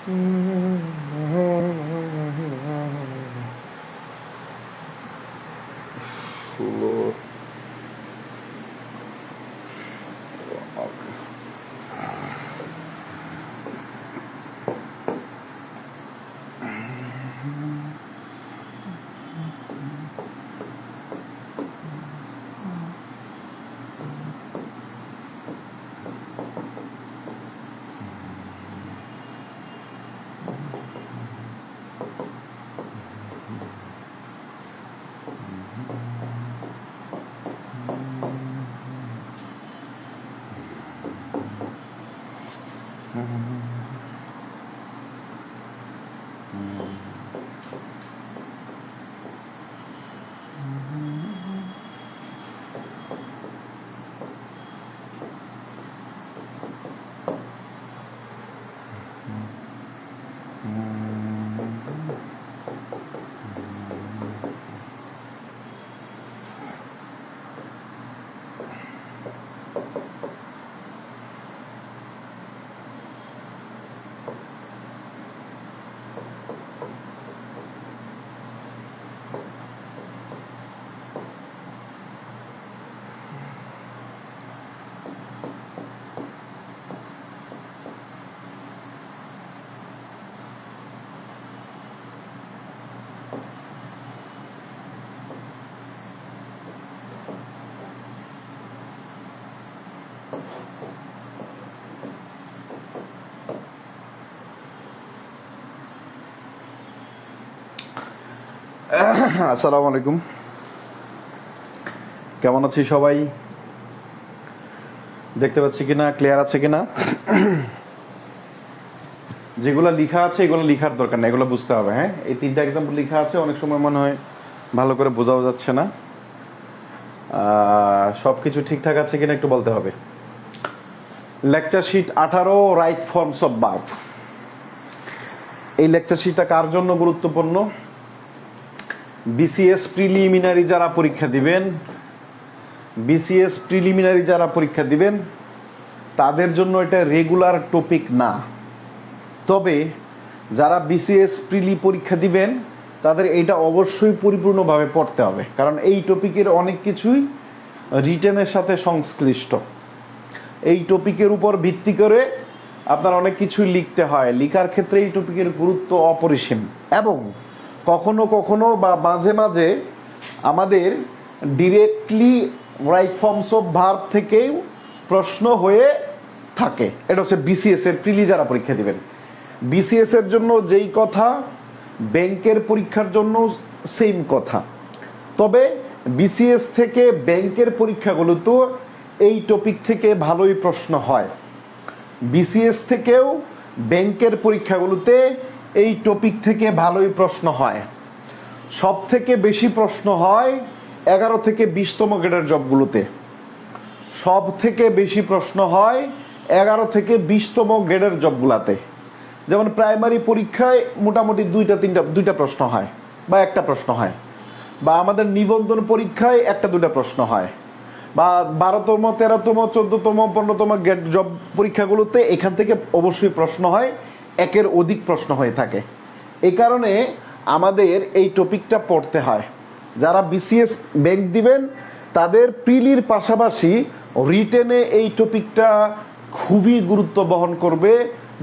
ষোলো আসসালামু আলাইকুম, কেমন আছি সবাই? দেখতে পাচ্ছি কিনা, ক্লিয়ার আছে কিনা? যেগুলো লেখা আছে এগুলো লেখার দরকার না, এগুলো বুঝতে হবে। হ্যাঁ, এই তিনটা এক্সাম্পল লেখা আছে, অনেক সময় মনে হয় ভালো করে বোঝাও যাচ্ছে না। সবকিছু ঠিকঠাক আছে কিনা একটু বলতে হবে। Lecture sheet 18, right forms of verb. এই লেকচার শিটটা কার জন্য গুরুত্বপূর্ণ? বিসিএস প্রিলিমিনারি যারা পরীক্ষা দিবেন তাদের জন্য এটা রেগুলার টপিক না। তবে যারা বিসিএস প্রিলি পরীক্ষা দিবেন তাদের এটা অবশ্যই পরিপূর্ণভাবে পড়তে হবে, কারণ এই টপিকের অনেক কিছুই রিটেনের সাথে সংশ্লিষ্ট। এই টপিকের উপর ভিত্তি করে আপনার অনেক কিছুই লিখতে হয়। লেখার ক্ষেত্রে এই টপিকের গুরুত্ব অপরিসীম, এবং কখনো কখনো বা মাঝে মাঝে আমাদের directly right forms of verb থেকেও প্রশ্ন হয়ে থাকে। এটা হচ্ছে বিসিএস এর প্রিলি যারা পরীক্ষা দিবেন। বিসিএস এর জন্য যেই কথা, ব্যাংকের পরীক্ষার জন্য সেম কথা। তবে বিসিএস থেকে ব্যাংকের পরীক্ষাগুলো তো এই টপিক থেকে ভালোই প্রশ্ন হয়। বিসিএস থেকেও ব্যাংকের পরীক্ষাগুলোতে এই টপিক থেকে ভালোই প্রশ্ন হয়। সব থেকে বেশি প্রশ্ন হয় 11 থেকে 20তম গ্রেডের জবগুলোতে। সব থেকে বেশি প্রশ্ন হয় 11 থেকে 20তম গ্রেডের জবগুলাতে। যেমন প্রাইমারি পরীক্ষায় মোটামুটি দুইটা প্রশ্ন হয় বা একটা প্রশ্ন হয়, বা আমাদের নিবন্ধন পরীক্ষায় একটা দুইটা প্রশ্ন হয়, বা 12তম 13তম 14তম 15তম গ্রেড জব পরীক্ষাগুলোতে এখান থেকে অবশ্যই প্রশ্ন হয়, একের অধিক প্রশ্ন হয়ে থাকে। এই কারণে আমাদের এই টপিকটা পড়তে হয়। যারা বিসিএস ব্যাংক দিবেন তাদের প্রিলির পাশাপাশি রিটেনে এই টপিকটা খুবই গুরুত্ব বহন করবে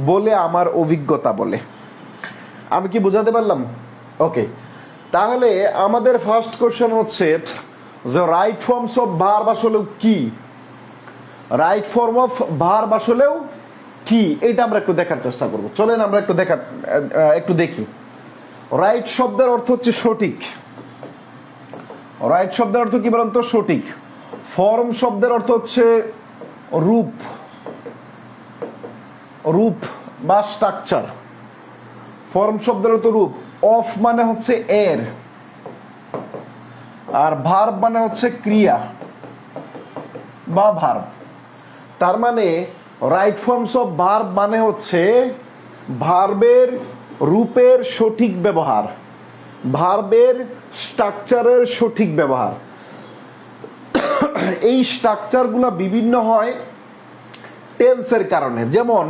বলে আমার অভিজ্ঞতা বলে। আমি কি বোঝাতে পারলাম? ওকে, তাহলে আমাদের ফার্স্ট কোশ্চেন হচ্ছে যে রাইট ফর্মস অফ ভার্ব আসলেও কি? রাইট ফর্ম অফ ভার্ব আসলেও কি, এটা আমরা একটু দেখার চেষ্টা করব। চলেন আমরা একটু দেখি। রাইট শব্দের অর্থ হচ্ছে সঠিক। রাইট শব্দের অর্থ কি বলেন তো? সঠিক। ফর্ম শব্দের অর্থ হচ্ছে রূপ, রূপ বা স্ট্রাকচার। ফর্ম শব্দের অর্থ রূপ। অফ মানে হচ্ছে এর, আর ভার্ব মানে হচ্ছে ক্রিয়া বা ভার্ব। তার মানে রাইট ফর্মস অফ ভার্ব মানে হচ্ছে ভার্বের রূপের সঠিক ব্যবহার, ভার্বের স্ট্রাকচারের সঠিক ব্যবহার। এই স্ট্রাকচারগুলো বিভিন্ন হয় টেন্সের কারণে। যেমন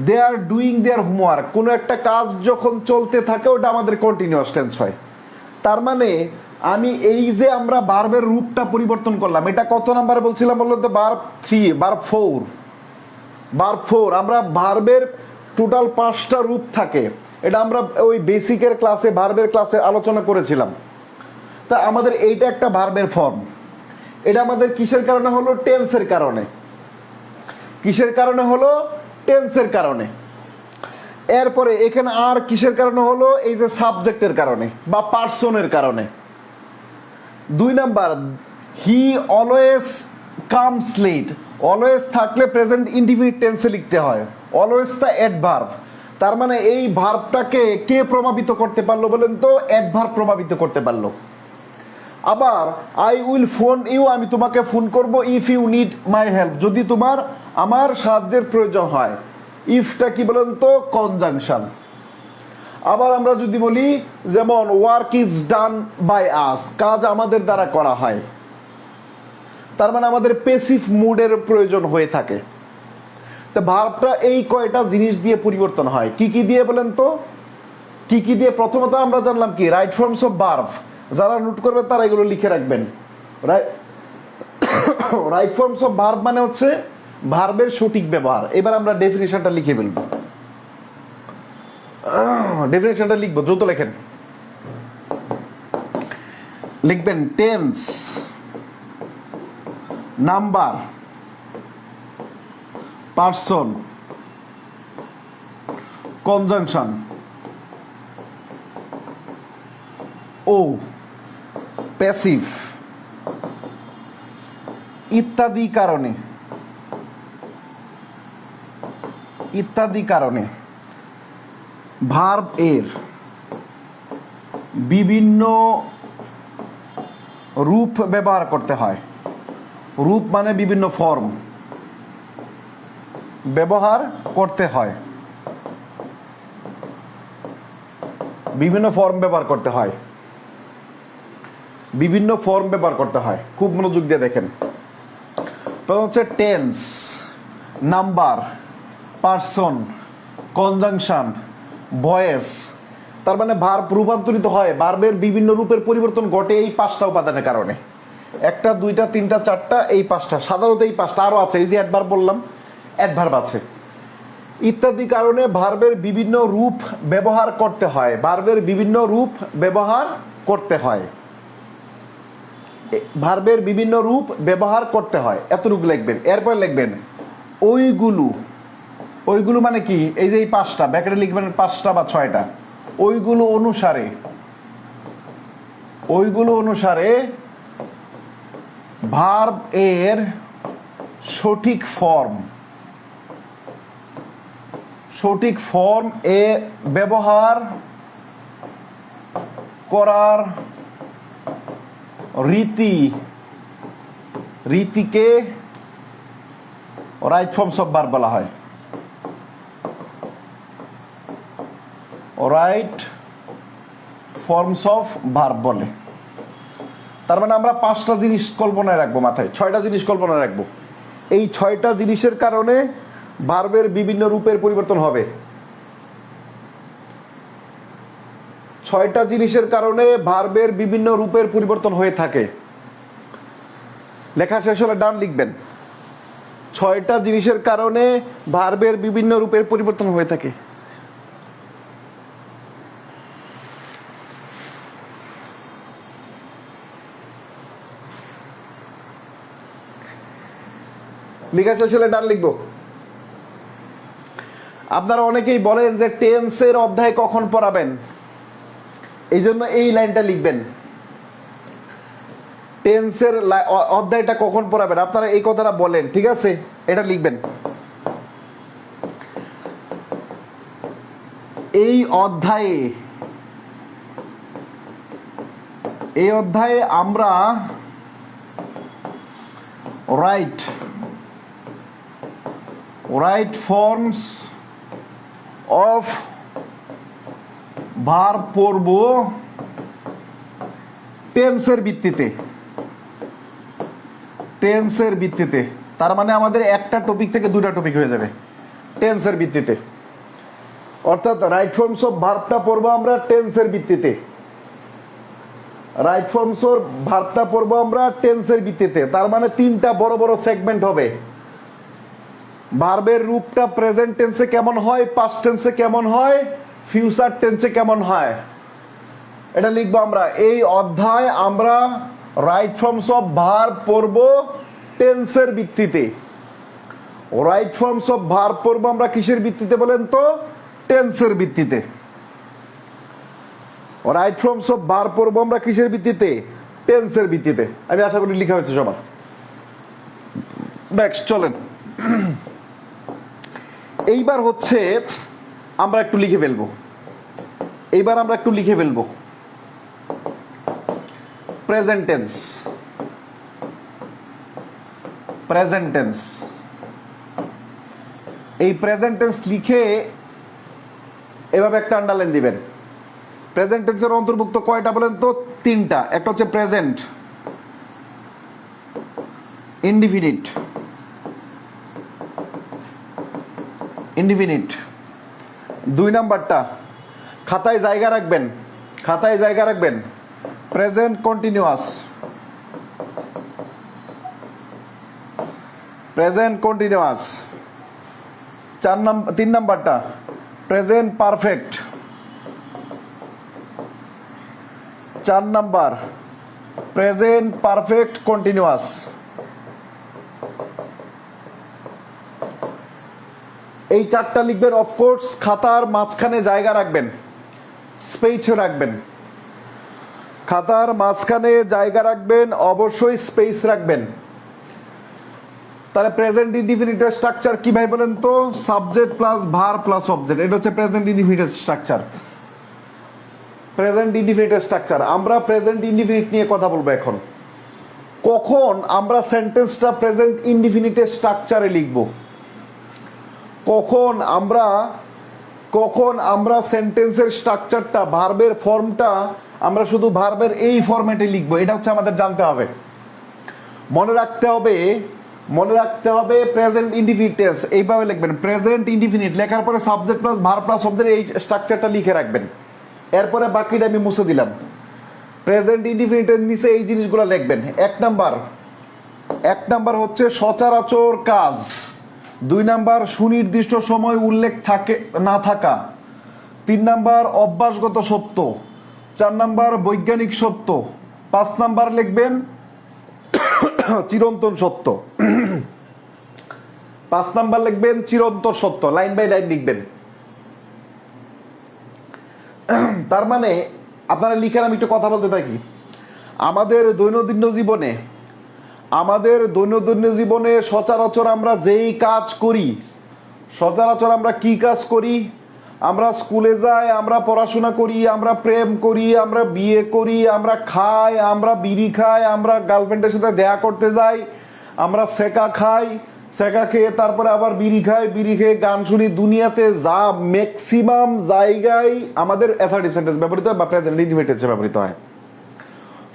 দে আর ডুইং দেয়ার হোমওয়ার্ক। কোনো একটা কাজ যখন চলতে থাকে ওটা আমাদের কন্টিনিউয়াস টেন্স হয়। তার মানে আমি এই যে আমরা ভার্বের রূপটা পরিবর্তন করলাম, এটা কত নাম্বার বলছিলাম বললো তো? Verb 3, verb 4। ভার্ব 4 আমরা ভার্বের টোটাল 5টা রূপ থাকে, এটা আমরা ওই বেসিকের ক্লাসে ভার্বের ক্লাসে আলোচনা করেছিলাম। তা আমাদের এইটা একটা ভার্বের ফর্ম। এটা আমাদের কিসের কারণে হলো? টেন্সের কারণে। কিসের কারণে হলো? টেন্সের কারণে। এরপরে এখানে আর কিসের কারণে হলো? এই যে সাবজেক্টের কারণে বা পার্সনের কারণে। 2 number, he always comes late. Always থাকলে প্রেজেন্ট ইনডিফিনিট টেন্সে লিখতে হয়। অলওয়েজ টা অ্যাডভার্ব। তার মানে এই ভার্বটাকে কে প্রভাবিত করতে পারলো বলেন তো? অ্যাডভার্ব প্রভাবিত করতে পারলো। আবার আই উইল ফোন ইউ, আমি তোমাকে ফোন করব, if you need my help, যদি তোমার আমার সাহায্যের প্রয়োজন হয়। ইফটা কি বলেন তো? কনজাংশন। আবার আমরা যদি বলি যেমন work is done by us, কাজ আমাদের দ্বারা করা হয়, তার মানে আমাদের প্যাসিভ মুডের প্রয়োজন হয়ে থাকে। তো ভার্বটা এই কয়টা জিনিস দিয়ে পরিবর্তন হয়। কি কি দিয়ে বলেন তো? কি কি দিয়ে? প্রথমত আমরা জানলাম কি রাইট ফর্মস অফ ভার্ব। যারা নোট করবেন তারা এগুলো লিখে রাখবেন। রাইট ফর্মস অফ ভার্ব মানে হচ্ছে ভার্বের সঠিক ব্যবহার। এবার আমরা ডেফিনিশনটা লিখে ফেলব। ডেফিনিশনটা লিখবো, দ্রুত লেখেন। লিখবেন টেন্স, নাম্বার, পার্সন, কনজাংশন ও প্যাসিভ ইত্যাদি কারণে ভার্ব এর বিভিন্ন রূপ ব্যবহার করতে হয়। রূপ মানে বিভিন্ন ফর্ম ব্যবহার করতে হয়। বিভিন্ন ফর্ম ব্যবহার করতে হয়। বিভিন্ন ফর্ম ব্যবহার করতে হয়। খুব মনোযোগ দিয়ে দেখেন। প্রথম হচ্ছে tense, number, person, conjunction, voice. তার মানে ভার্ব রূপান্তরিত হয়, ভার্বের বিভিন্ন রূপের পরিবর্তন ঘটে এই 5টা উপাদানের কারণে। 1টা 2টা 3টা 4টা, এই 5টা, সাধারণত এই 5টা। আরো আছে, এই যে অ্যাডভার্ব বললাম, অ্যাডভার্ব আছে। ইত্যাদি কারণে ভার্বের বিভিন্ন রূপ ব্যবহার করতে হয়। ভার্বের বিভিন্ন রূপ ব্যবহার করতে হয়। ভার্বের বিভিন্ন রূপ ব্যবহার করতে হয়, এতটুকু লিখবেন। এরপর লিখবেন ওইগুলো। ওইগুলো মানে কি? এই যে এই 5টা ব্র্যাকেটে লিখবেন, 5টা বা 6টা। ওইগুলো অনুসারে ভার্ব এর সঠিক ফর্ম এ ব্যবহার করার রীতিকে রাইট ফর্মস অফ ভার্ব বলা হয়। রাইট ফর্মস অফ ভার্ব বলে। তার মানে আমরা 5টা জিনিস কল্পনায় রাখবো, মাথায় 6টা জিনিস কল্পনায় রাখবো। এই 6টা জিনিসের কারণে ভার্বের বিভিন্ন রূপের পরিবর্তন হবে। 6টা জিনিসের কারণে ভার্বের বিভিন্ন রূপের পরিবর্তন হয়ে থাকে। লেখা শেষ হলে ডান লিখবেন। 6টা জিনিসের কারণে ভার্বের বিভিন্ন রূপের পরিবর্তন হয়ে থাকে। লেখা শেষ হলে ডান লিখবো। আপনারা অনেকেই বলেন যে টেন্সের অধ্যায় কখন পড়াবেন, এই জন্য এই লাইনটা লিখবেন। টেন্সের অধ্যায়টা কখন পড়াবেন, আপনারা এই কথাটা বলেন, ঠিক আছে? এটা লিখবেন। এই অধ্যায়ে আমরা রাইট ফর্মস অফ ভার্ব পড়ব টেন্সের ভিত্তিতে। তার মানে আমাদের একটা টপিক থেকে 2টা টপিক হয়ে যাবে। টেন্সের ভিত্তিতে, অর্থাৎ রাইট ফর্মস অফ ভার্বটা পড়বো আমরা টেন্সের ভিত্তিতে। রাইট ফর্মস অফ ভার্বটা পড়বো আমরা টেন্সের ভিত্তিতে। তার মানে তিনটা বড় বড় সেগমেন্ট হবে। ভার্বের রূপটা প্রেজেন্ট টেন্সে কেমন হয়, পাস্ট টেন্সে কেমন হয়, ফিউচার টেন্সে কেমন হয়, এটা লিখবো আমরা। এই অধ্যায় আমরা রাইট ফর্মস অফ ভার্ব পড়বো টেন্সের ভিত্তিতে। রাইট ফর্মস অফ ভার্ব পড়বো আমরা কিসের ভিত্তিতে বলেন তো? টেন্সের ভিত্তিতে। রাইট ফর্মস অফ ভার্ব পড়বো আমরা কিসের ভিত্তিতে? টেন্সের ভিত্তিতে। আমি আশা করি লেখা হয়েছে সবার। নেক্সট চলেন, এইবার হচ্ছে আমরা একটু লিখে ফেলবো। এইবার আমরা একটু লিখে ফেলবো প্রেজেন্ট টেন্স। প্রেজেন্ট টেন্স, এই প্রেজেন্ট টেন্স লিখে এভাবে একটা আন্ডারলাইন দিবেন। প্রেজেন্ট টেন্সের অন্তর্ভুক্ত কয়টা বলেন তো? তিনটা। একটা হচ্ছে প্রেজেন্ট ইনডিফিনিট, ইনডিফিনিট। 2 নাম্বারটা খাতায় জায়গা রাখবেন, খাতায় জায়গা রাখবেন প্রেজেন্ট কন্টিনিউয়াস, প্রেজেন্ট কন্টিনিউয়াস। 3 নাম্বারটা present perfect. 4 number present perfect continuous. এই 4টা লিখবেন। অফকোর্স খাতার মাঝখানে জায়গা রাখবেন, স্পেস রাখবেন। খাতার মাঝখানে জায়গা রাখবেন, অবশ্যই স্পেস রাখবেন। তাহলে প্রেজেন্ট ইনডিফিনিটের স্ট্রাকচার কি ভাই বলেন তো? Subject plus verb plus object. এটা হচ্ছে প্রেজেন্ট ইনডিফিনিটের স্ট্রাকচার। প্রেজেন্ট ইনডিফিনিটের স্ট্রাকচার। আমরা প্রেজেন্ট ইনডিফিনিট নিয়ে কথা বলবো এখন। কখন আমরা সেন্টেন্সটা প্রেজেন্ট ইনডিফিনিটের স্ট্রাকচারে লিখব? কখন আমরা সেন্টেন্সের স্ট্রাকচারটা, ভার্বের ফর্মটা আমরা শুধু ভার্বের এই ফরম্যাটে লিখবো, এটা হচ্ছে আমাদের জানতে হবে। মনে রাখতে হবে প্রেজেন্ট ইনডিফিনিট টেন্স এইভাবে লিখবেন। প্রেজেন্ট ইনডিফিনিট লেখার পরে subject plus verb plus object, এই স্ট্রাকচারটা লিখে রাখবেন। এরপরে বাকিটা আমি মুছে দিলাম। প্রেজেন্ট ইনডিফিনিটের নিচে এই জিনিসগুলো লিখবেন। 1 নাম্বার হচ্ছে সচরাচর কাজ। 2 নাম্বার সুনির্দিষ্ট সময় উল্লেখ না থাকা। 3 নাম্বার অভ্যাসগত সত্য। 4 নাম্বার বৈজ্ঞানিক সত্য। 5 নাম্বার লিখবেন চিরন্তন সত্য। 5 নাম্বার লিখবেন চিরন্তন সত্য, লাইন বাই লাইন লিখবেন। তার মানে আপনারা লিখেন, আমি একটু কথা বলতে থাকি। আমাদের দৈনন্দিন জীবনে সচরাচর আমরা যেই কাজ করি, সচরাচর আমরা কি কাজ করি? আমরা স্কুলে যাই, আমরা পড়াশোনা করি, আমরা প্রেম করি, আমরা বিয়ে করি, আমরা খাই, আমরা বিড়ি খাই, আমরা গার্লফ্রেন্ডের সাথে দেখা করতে যাই, আমরা সেকা খাই, সেকা খেয়ে তারপরে আবার বিড়ি খাই, বিড়ি খেয়ে গান শুনি। দুনিয়াতে যা ম্যাক্সিমাম জায়গায় আমাদের অ্যাসার্টিভ সেন্টেন্স ব্যবহৃত হয় বা প্রেজেন্ট ইনডিফিনিট টেন্সে ব্যবহৃত হয়।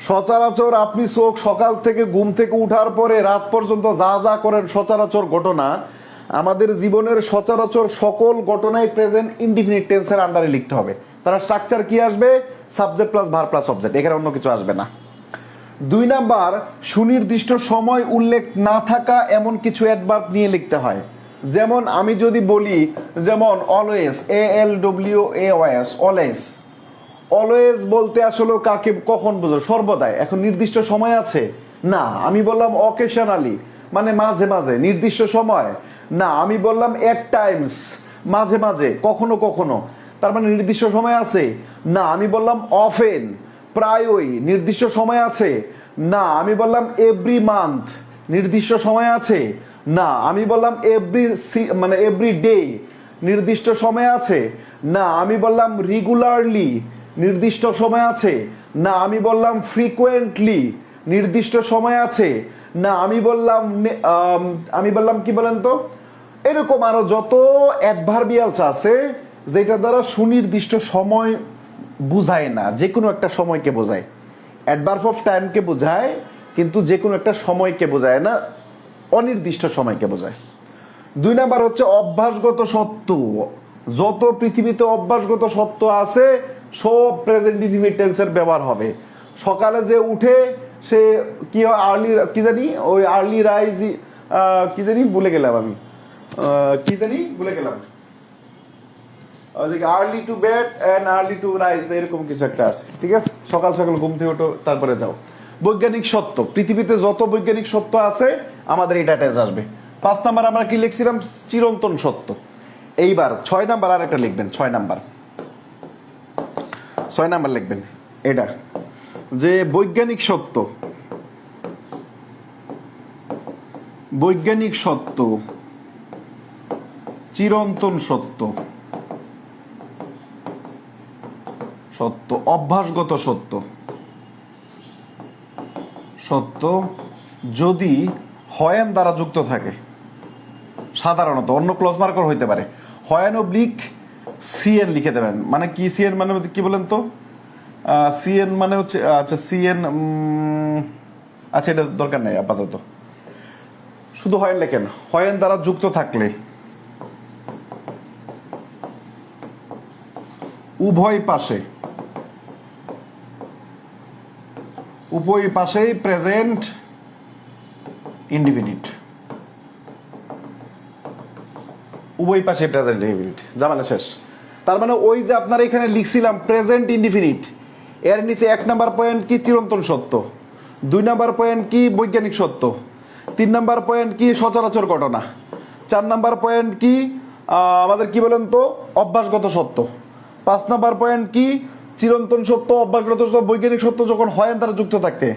সচরাচর আপনি সকাল থেকে ঘুম থেকে উঠার পরে রাত পর্যন্ত যা যা করেন সচরাচর ঘটনা, আমাদের জীবনের সচরাচর সকল ঘটনাই প্রেজেন্ট ইনডিফিনিট টেন্সের আন্ডারে লিখতে হবে। তার স্ট্রাকচার কি আসবে? Subject plus verb plus object, এখানে অন্য কিছু আসবে না। 2 নাম্বার সুনির্দিষ্ট সময় উল্লেখ না থাকা এমন কিছু অ্যাডভার্ব নিয়ে লিখতে হয়। যেমন আমি যদি বলি, যেমন অলওয়েজ, ALWAYS, অলওয়েজ। অলওয়েজ বলতে আসলে কাকে কখন বোঝো? সর্বদাই। এখন নির্দিষ্ট সময় আছে না। আমি বললাম অকেশনালি, মানে মাঝে মাঝে। নির্দিষ্ট সময় না। আমি বললাম এট টাইমস, মাঝে মাঝে, কখনো কখনো। তার মানে নির্দিষ্ট সময় আছে না। আমি বললাম অফেন, প্রায়ই। নির্দিষ্ট সময় আছে না। আমি বললাম এভরি মান্থ, নির্দিষ্ট সময় আছে না। আমি বললাম এভরি ডে, নির্দিষ্ট সময় আছে না। আমি বললাম রেগুলারলি, নির্দিষ্ট সময় আছে না। আমি বললাম ফ্রিকোয়েন্টলি, নির্দিষ্ট সময় আছে না। আমি বললাম কি বলেন তো? এরকম আরো যত অ্যাডভার্বিয়ালস আছে যেটা দ্বারা সুনির্দিষ্ট সময় বুঝায় না, যে কোনো একটা সময়কে বোঝায়। অ্যাডভার্ব অফ টাইমকে বোঝায়, কিন্তু যে কোনো একটা সময়কে বোঝায় না, অনির্দিষ্ট সময়কে বোঝায়। 2 নাম্বার হচ্ছে অভ্যাসগত সত্য। যত পৃথিবীতে অভ্যাসগত সত্য আছে সব প্রেজেন্ট ইনডিফিনিট টেন্সের ব্যবহার হবে। সকালে যে উঠে সে কি আর্লি কি জানি ওই আর্লি রাইজ কি জানি ভুলে গেলাম আমি কি জানি ভুলে গেলাম early to bed and early to rise এরকম কিছু একটা আছে। ঠিক আছে, সকাল সকাল ঘুম থেকে ওঠো তারপরে যাও। বৈজ্ঞানিক সত্য, পৃথিবীতে যত বৈজ্ঞানিক সত্য আছে আমাদের এটা টেন্স আসবে। 5 নাম্বার আমরা কি লিখছিলাম? চিরন্তন সত্য। এইবার 6 নাম্বার আর একটা লিখবেন। 6 নাম্বার লিখবেন এটা যে বৈজ্ঞানিক সত্য, বৈজ্ঞানিক সত্য, চিরন্তন সত্য, সত্য, অভ্যাসগত সত্য, সত্য যদি হয়েন দ্বারা যুক্ত থাকে, সাধারণত অন্য ক্লজ মার্কার হইতে পারে, হয়েন অবলিক সিএন লিখে দেবেন। মানে কি সিএন মানে কি বলেন তো? সিএন মানে হচ্ছে আচ্ছা সিএন আচ্ছা এটা দরকার নেই আপাতত, শুধু হয়েন লেখেন। হয়েন দ্বারা যুক্ত থাকলে উভয় পাশেই প্রেজেন্ট ইনডিফিনিট, উভয় পাশে প্রেজেন্ট ইনডিফিনিট, জামালা শেষ। তার মানে ওই যে আপনারা এখানে লিখছিলাম প্রেজেন্ট ইনডিফিনিট, এর নিচে 1 নাম্বার পয়েন্ট কি? চিরন্তন সত্য। 2 নাম্বার পয়েন্ট কি? বৈজ্ঞানিক সত্য। 3 নাম্বার পয়েন্ট কি? সচরাচর ঘটনা। 4 নাম্বার পয়েন্ট কি? আমাদের কি বলেন তো? অভ্যাসগত সত্য। 5 নাম্বার পয়েন্ট কি? চিরন্তন সত্য, অভ্যাসগত সত্য, বৈজ্ঞানিক সত্য যখন হয় তারা যুক্ত থাকে।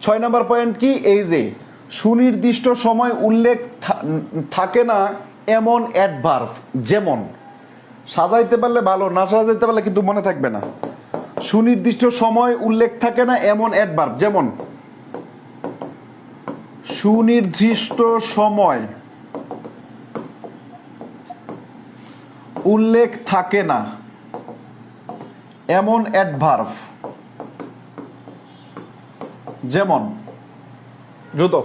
6 নাম্বার পয়েন্ট কি? এই যে সুনির্দিষ্ট সময় উল্লেখ থাকে না এমন অ্যাডভার্ব, যেমন, সাজাইতে পারলে ভালো, না সাজাইতে পারলে কিন্তু মনে থাকবে না। সুনির্দিষ্ট সময় উল্লেখ থাকে না এমন অ্যাডভার্ব, যেমন সুনির্দিষ্ট সময় উল্লেখ থাকে না এমন অ্যাডভার্ব, যেমন, দ্রুত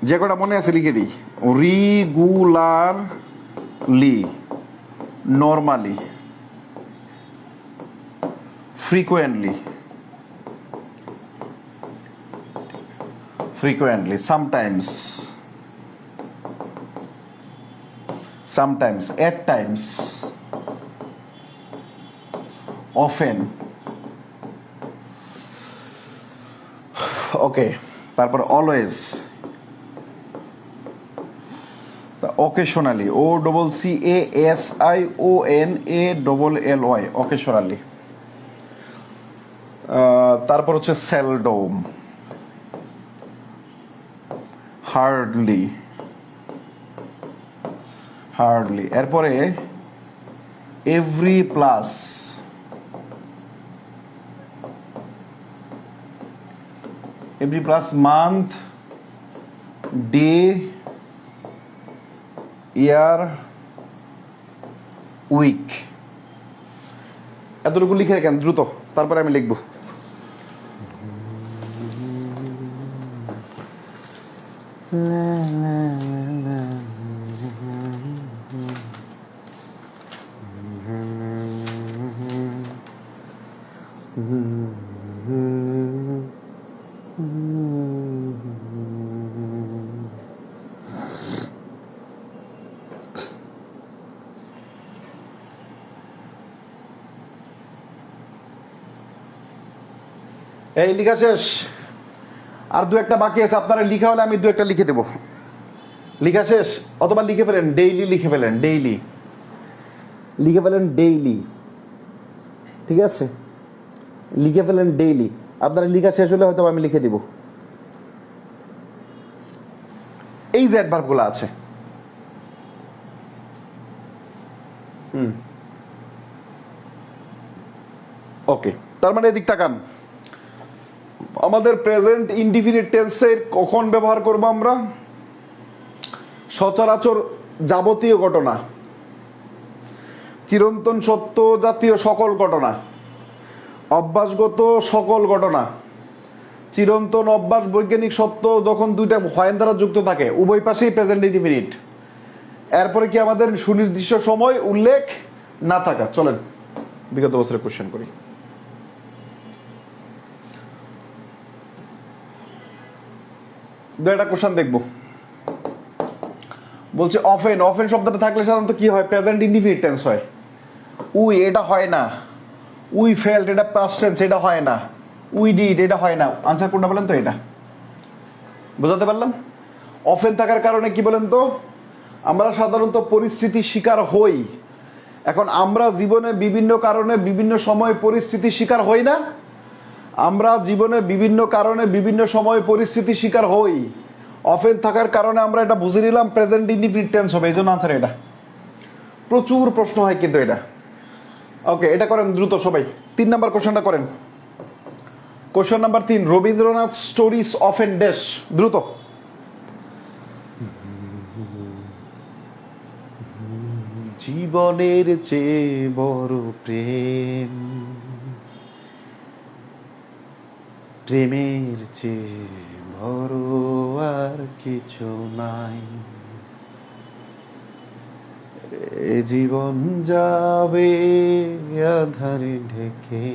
যে কটা মনে আছে লিখে দিই। Regularly, normally, frequently, sometimes, at times, often, ওকে। তারপর অলওয়েজ, occasionally, OCCASIONALLY, occasionally। তারপর হচ্ছে সেলডম, হার্ডলি, এরপরে এভরি প্লাস, মান্থ, ডে, ইয়ার, উইক। এতটুকু লিখে রাখেন দ্রুত, তারপরে আমি লিখবো। এই লিখা শেষ, আর 2-1টা বাকি আছে। আপনারা লিখা হলে আমি 2-1টা লিখে দেবো। লিখা শেষ, অথবা লিখে ফেলেন ডেইলি, লিখে ফেলেন ডেইলি, ঠিক আছে? লিখে ফেলেন ডেইলি। আপনারা লিখা শেষ হলে হয়তো আমি লিখে দিব। এই যে অ্যাডভার্বগুলো আছে, ওকে। তার মানে এদিক তাকান, আমাদের প্রেজেন্ট ইনডিফিনিট টেন্সের কখন ব্যবহার করব আমরা? সচরাচর যাবতীয় ঘটনা, চিরন্তন সত্য জাতীয় সকল ঘটনা, অভ্যাসগত সকল ঘটনা, চিরন্তন অভ্যাস, বৈজ্ঞানিক সত্য যখন দুইটা হয়েন দ্বারা যুক্ত থাকে উভয় পাশেই প্রেজেন্ট ইনডিফিনিট। এরপরে কি আমাদের সুনির্দিষ্ট সময় উল্লেখ না থাকা। চলেন বিগত বছরের কোশ্চেন করি। দুইটা কোশ্চেন দেখবো। বলছে অফেন, অফেন শব্দটা থাকলে সাধারণত কি হয়? প্রেজেন্ট ইনডিফিনিট টেন্স হয়। উই এটা হয় না। উই ফেল্ট এটা পাস্ট টেন্স, এটা হয় না। উই ডিড এটা হয় না। আনসার কোনটা বলেন তো? এটা বুঝাতে পারলাম? অফেন থাকার কারণে কি বলেন তো? আমরা সাধারণত পরিস্থিতির শিকার হই। এখন আমরা জীবনে বিভিন্ন কারণে বিভিন্ন সময় পরিস্থিতির শিকার হই না? আমরা জীবনে বিভিন্ন কারণে বিভিন্ন সময় পরিস্থিতির শিকার হই। অফেন থাকার কারণে আমরা এটা বুঝে নিলাম প্রেজেন্ট ইনডিফিনিট টেন্স হবে, এই জন্য আনসার এটা। প্রচুর প্রশ্ন হয় কিন্তু এটা। ওকে, এটা করেন দ্রুত সবাই। 3 নাম্বার কোশ্চেনটা করেন। Question number 3, Rabindranath stories often dash. দ্রুত। জীবনের চেয়ে বড় প্রেম, প্রেমের চেয়ে বড় আর কিছু নাই। এ জীবন যাবে আধারে ঢেকে,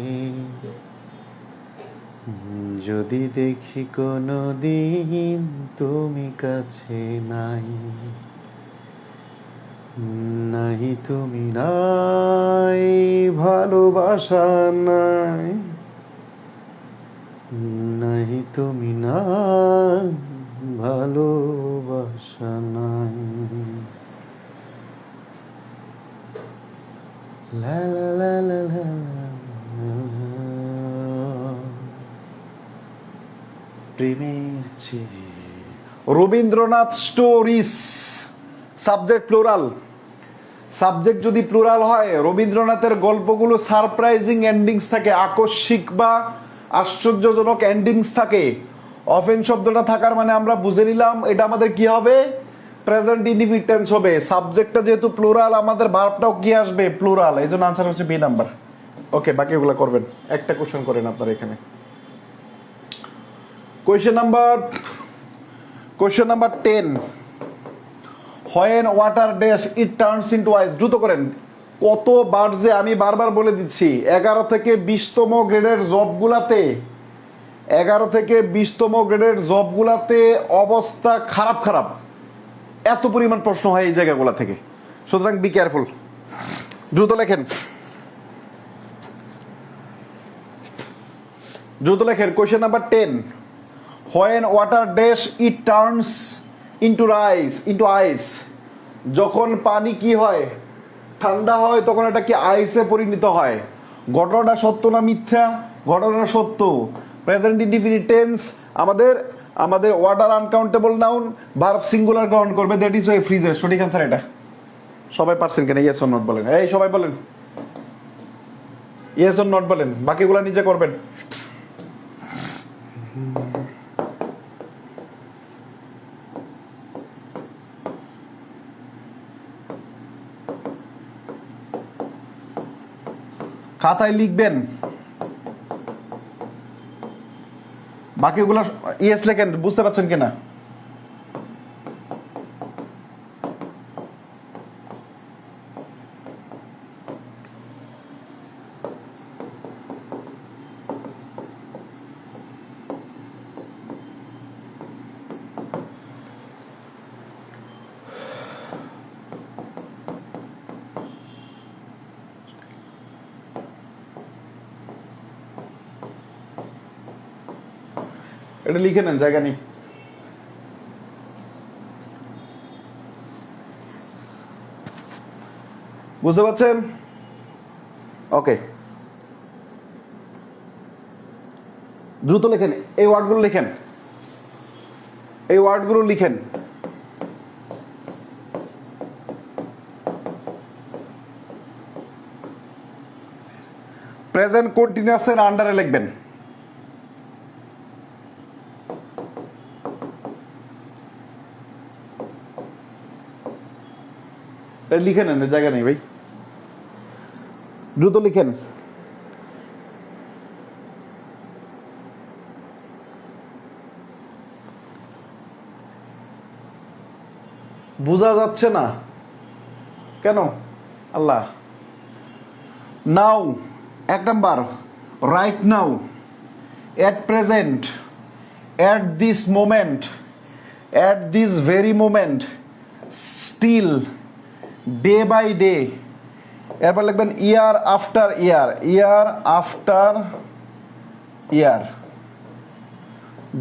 যদি দেখি কোনো দিন তুমি কাছে নাই। নাই তুমি নাই, ভালোবাসা নাই। নাই তুমি নাই, ভালোবাসা নাই। লা লা লা লা লা লা। প্রেমের চেয়ে। Rabindranath stories, subject plural. Subject যদি প্লুরাল হয়, রবীন্দ্রনাথের গল্পগুলো সারপ্রাইজিং এন্ডিংস থাকে, আকস্মিক বা আশ্চর্যজনক এন্ডিংস থাকে। অফেন শব্দটা থাকার মানে আমরা বুঝে নিলাম এটা আমাদের কি হবে? প্রেজেন্ট ইনডিফিনিট টেন্স হবে। সাবজেক্টটা যেহেতু প্লুরাল, আমাদের ভার্বটাও কি আসবে? প্লুরাল। এই জন্য আনসার হচ্ছে বি নাম্বার। ওকে, বাকিগুলো করবেন। একটা কোশ্চেন করেন আপনারা এখানে। Question number 10, when water dash it turns into ice। দ্রুত করেন। কতবার যে আমি বারবার বলে দিচ্ছি, 11 থেকে 20তম গ্রেডের জবগুলাতে, 11 থেকে 20তম গ্রেডের জবগুলাতে অবস্থা খারাপ খারাপ। এত পরিমাণ প্রশ্ন হয় এই জায়গাগুলা থেকে, সুতরাং বি কেয়ারফুল। দ্রুত লেখেন, দ্রুত লেখেন। Question number 10, when water dash it turns into ice। যখন পানি কি হয়? ঠান্ডা হয়, তখন এটা কি আইসে পরিণত হয়। ঘটনাটা সত্য না মিথ্যা? ঘটনাটা সত্য। প্রেজেন্ট ইনডিফিনিট টেন্স আমাদের water uncountable noun, verb singular গ্রহণ করবে, দ্যাট ইজ ওয়াই ফ্রিজেস। সঠিক আনসার এটা। সবাই পারছেন কেন? ইয়েস অর নট বলেন। এই সবাই বলেন ইয়েস অর নট বলেন, বাকিগুলা নিজে করবেন। খাতায় লিখবেন, বাকিগুলো ইয়েস লেখেন। বুঝতে পারছেন কিনা? এটা লিখে নেন, জায়গা নেই। বুঝতে পারছেন? ওকে, দ্রুত লেখেন। এই ওয়ার্ডগুলো লিখেন, এই ওয়ার্ডগুলো লিখেন। প্রেজেন্ট কন্টিনিউয়াসের আন্ডারে লিখবেন। লিখে নেন, জায়গা নেই ভাই, দ্রুত লিখেন। বোঝা যাচ্ছে না কেন? আল্লাহ। নাও, 1 number, right now, at present, at this moment, at this very moment, still, day by day, এরপর লিখবেন year after year, year after year,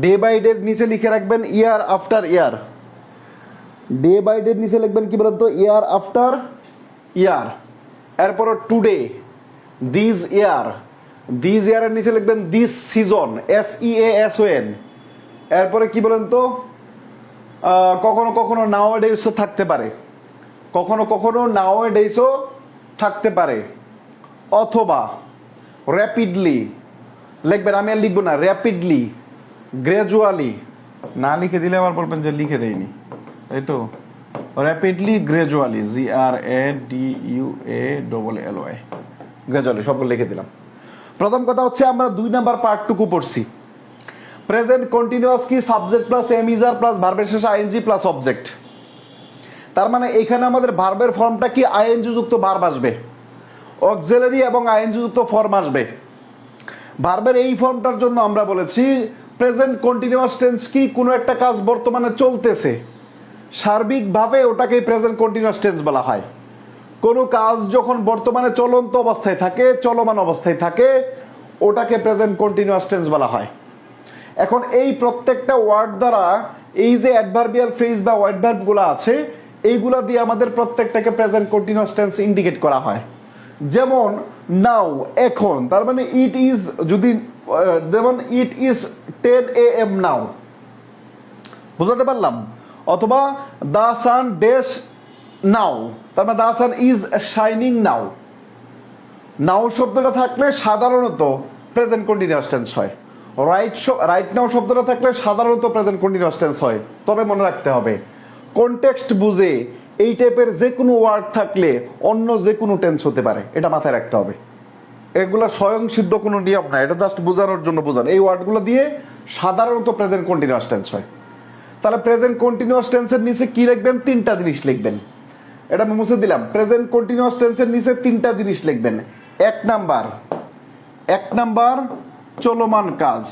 day by day নিচে লিখে রাখবেন year after year, day by day নিচে লিখবেন কি বলতো, ইয়ার after ইয়ার। এরপর টুডে, দিস ইয়ার, দিস ইয়ারের নিচে লিখবেন দিস সিজন, SEASON। এরপরে কি বলেন তো, কখনো কখনো নাও ডেইসও থাকতে পারে, কখনো কখনো নাও ডেইসও থাকতে পারে, অথবা র্যাপিডলি লিখবেন, আমি আর লিখবো না, র্যাপিডলি, গ্রাজুয়ালি। না লিখে দিলে আবার বলবেন যে লিখে দেয়নি, তাই তো। র্যাপিডলি, গ্রাজুয়ালি, GRADUALLY, গ্রাজুয়ালি, সবগুলো লিখে দিলাম। প্রথম কথা হচ্ছে আমরা 2 নাম্বার পার্টটুকু পড়ছি। প্রেজেন্ট কন্টিনিউয়াস কি সাবজেক্ট প্লাস এমইজার প্লাস ভার্বের শেষে আইএনজি প্লাস অবজেক্ট। তার মানে এখানে আমাদের ভার্বের ফর্মটা কি, আইএনজি যুক্ত ভার্ব আসবে, অক্সিলারি এবং আইএনজি যুক্ত ফর্ম আসবে। ভার্বের এই ফর্মটার জন্য আমরা বলেছি প্রেজেন্ট কন্টিনিউয়াস টেন্স কি, কোনো একটা কাজ বর্তমানে চলতেছে, সার্বিকভাবে ওটাকে প্রেজেন্ট কন্টিনিউয়াস টেন্স বলা হয়। কোনো কাজ যখন বর্তমানে চলন্ত অবস্থায় থাকে, চলমান অবস্থায় থাকে, ওটাকে প্রেজেন্ট কন্টিনিউয়াস টেন্স বলা হয়। এখন এই প্রত্যেকটা ওয়ার্ড দ্বারা এই যে অ্যাডভার্বিয়াল ফ্রেজ বা অ্যাডভার্ব গুলো আছে, এইগুলা দিয়ে আমাদের প্রত্যেকটাকে প্রেজেন্ট কন্টিনিউয়াস টেন্স ইন্ডিকেট করা হয়। যেমন নাও, এখন, তার মানে ইট ইজ, যদি যেমন ইট ইজ 10 AM নাও, বুঝাতে পারলাম। অথবা দা সান ড্যাশ নাও, তার মানে দা সান ইজ শাইনিং নাও। নাও শব্দটা থাকলে সাধারণত প্রেজেন্ট কন্টিনিউয়াস টেন্স হয়। রাইট নাও শব্দটা থাকলে সাধারণত প্রেজেন্ট কন্টিনিউয়াস টেন্স হয়। তবে মনে রাখতে হবে, কনটেক্সট বুঝে এই টাইপের যে কোনো ওয়ার্ড থাকলে অন্য যে কোনো টেন্স হতে পারে, এটা মাথায় রাখতে হবে। এগুলো স্বয়ং সিদ্ধ কোনো নিয়ম না, এটা জাস্ট বোঝানোর জন্য বোঝান। এই ওয়ার্ডগুলো দিয়ে সাধারণত প্রেজেন্ট কন্টিনিউয়াস টেন্স হয়। তাহলে প্রেজেন্ট কন্টিনিউয়াস টেন্সের নিচে কি লিখবেন, 3টা জিনিস লিখবেন। এটা আমি মুছে দিলাম। প্রেজেন্ট কন্টিনিউয়াস টেন্সের নিচে 3টা জিনিস লিখবেন। 1 নাম্বার চলমান কাজ,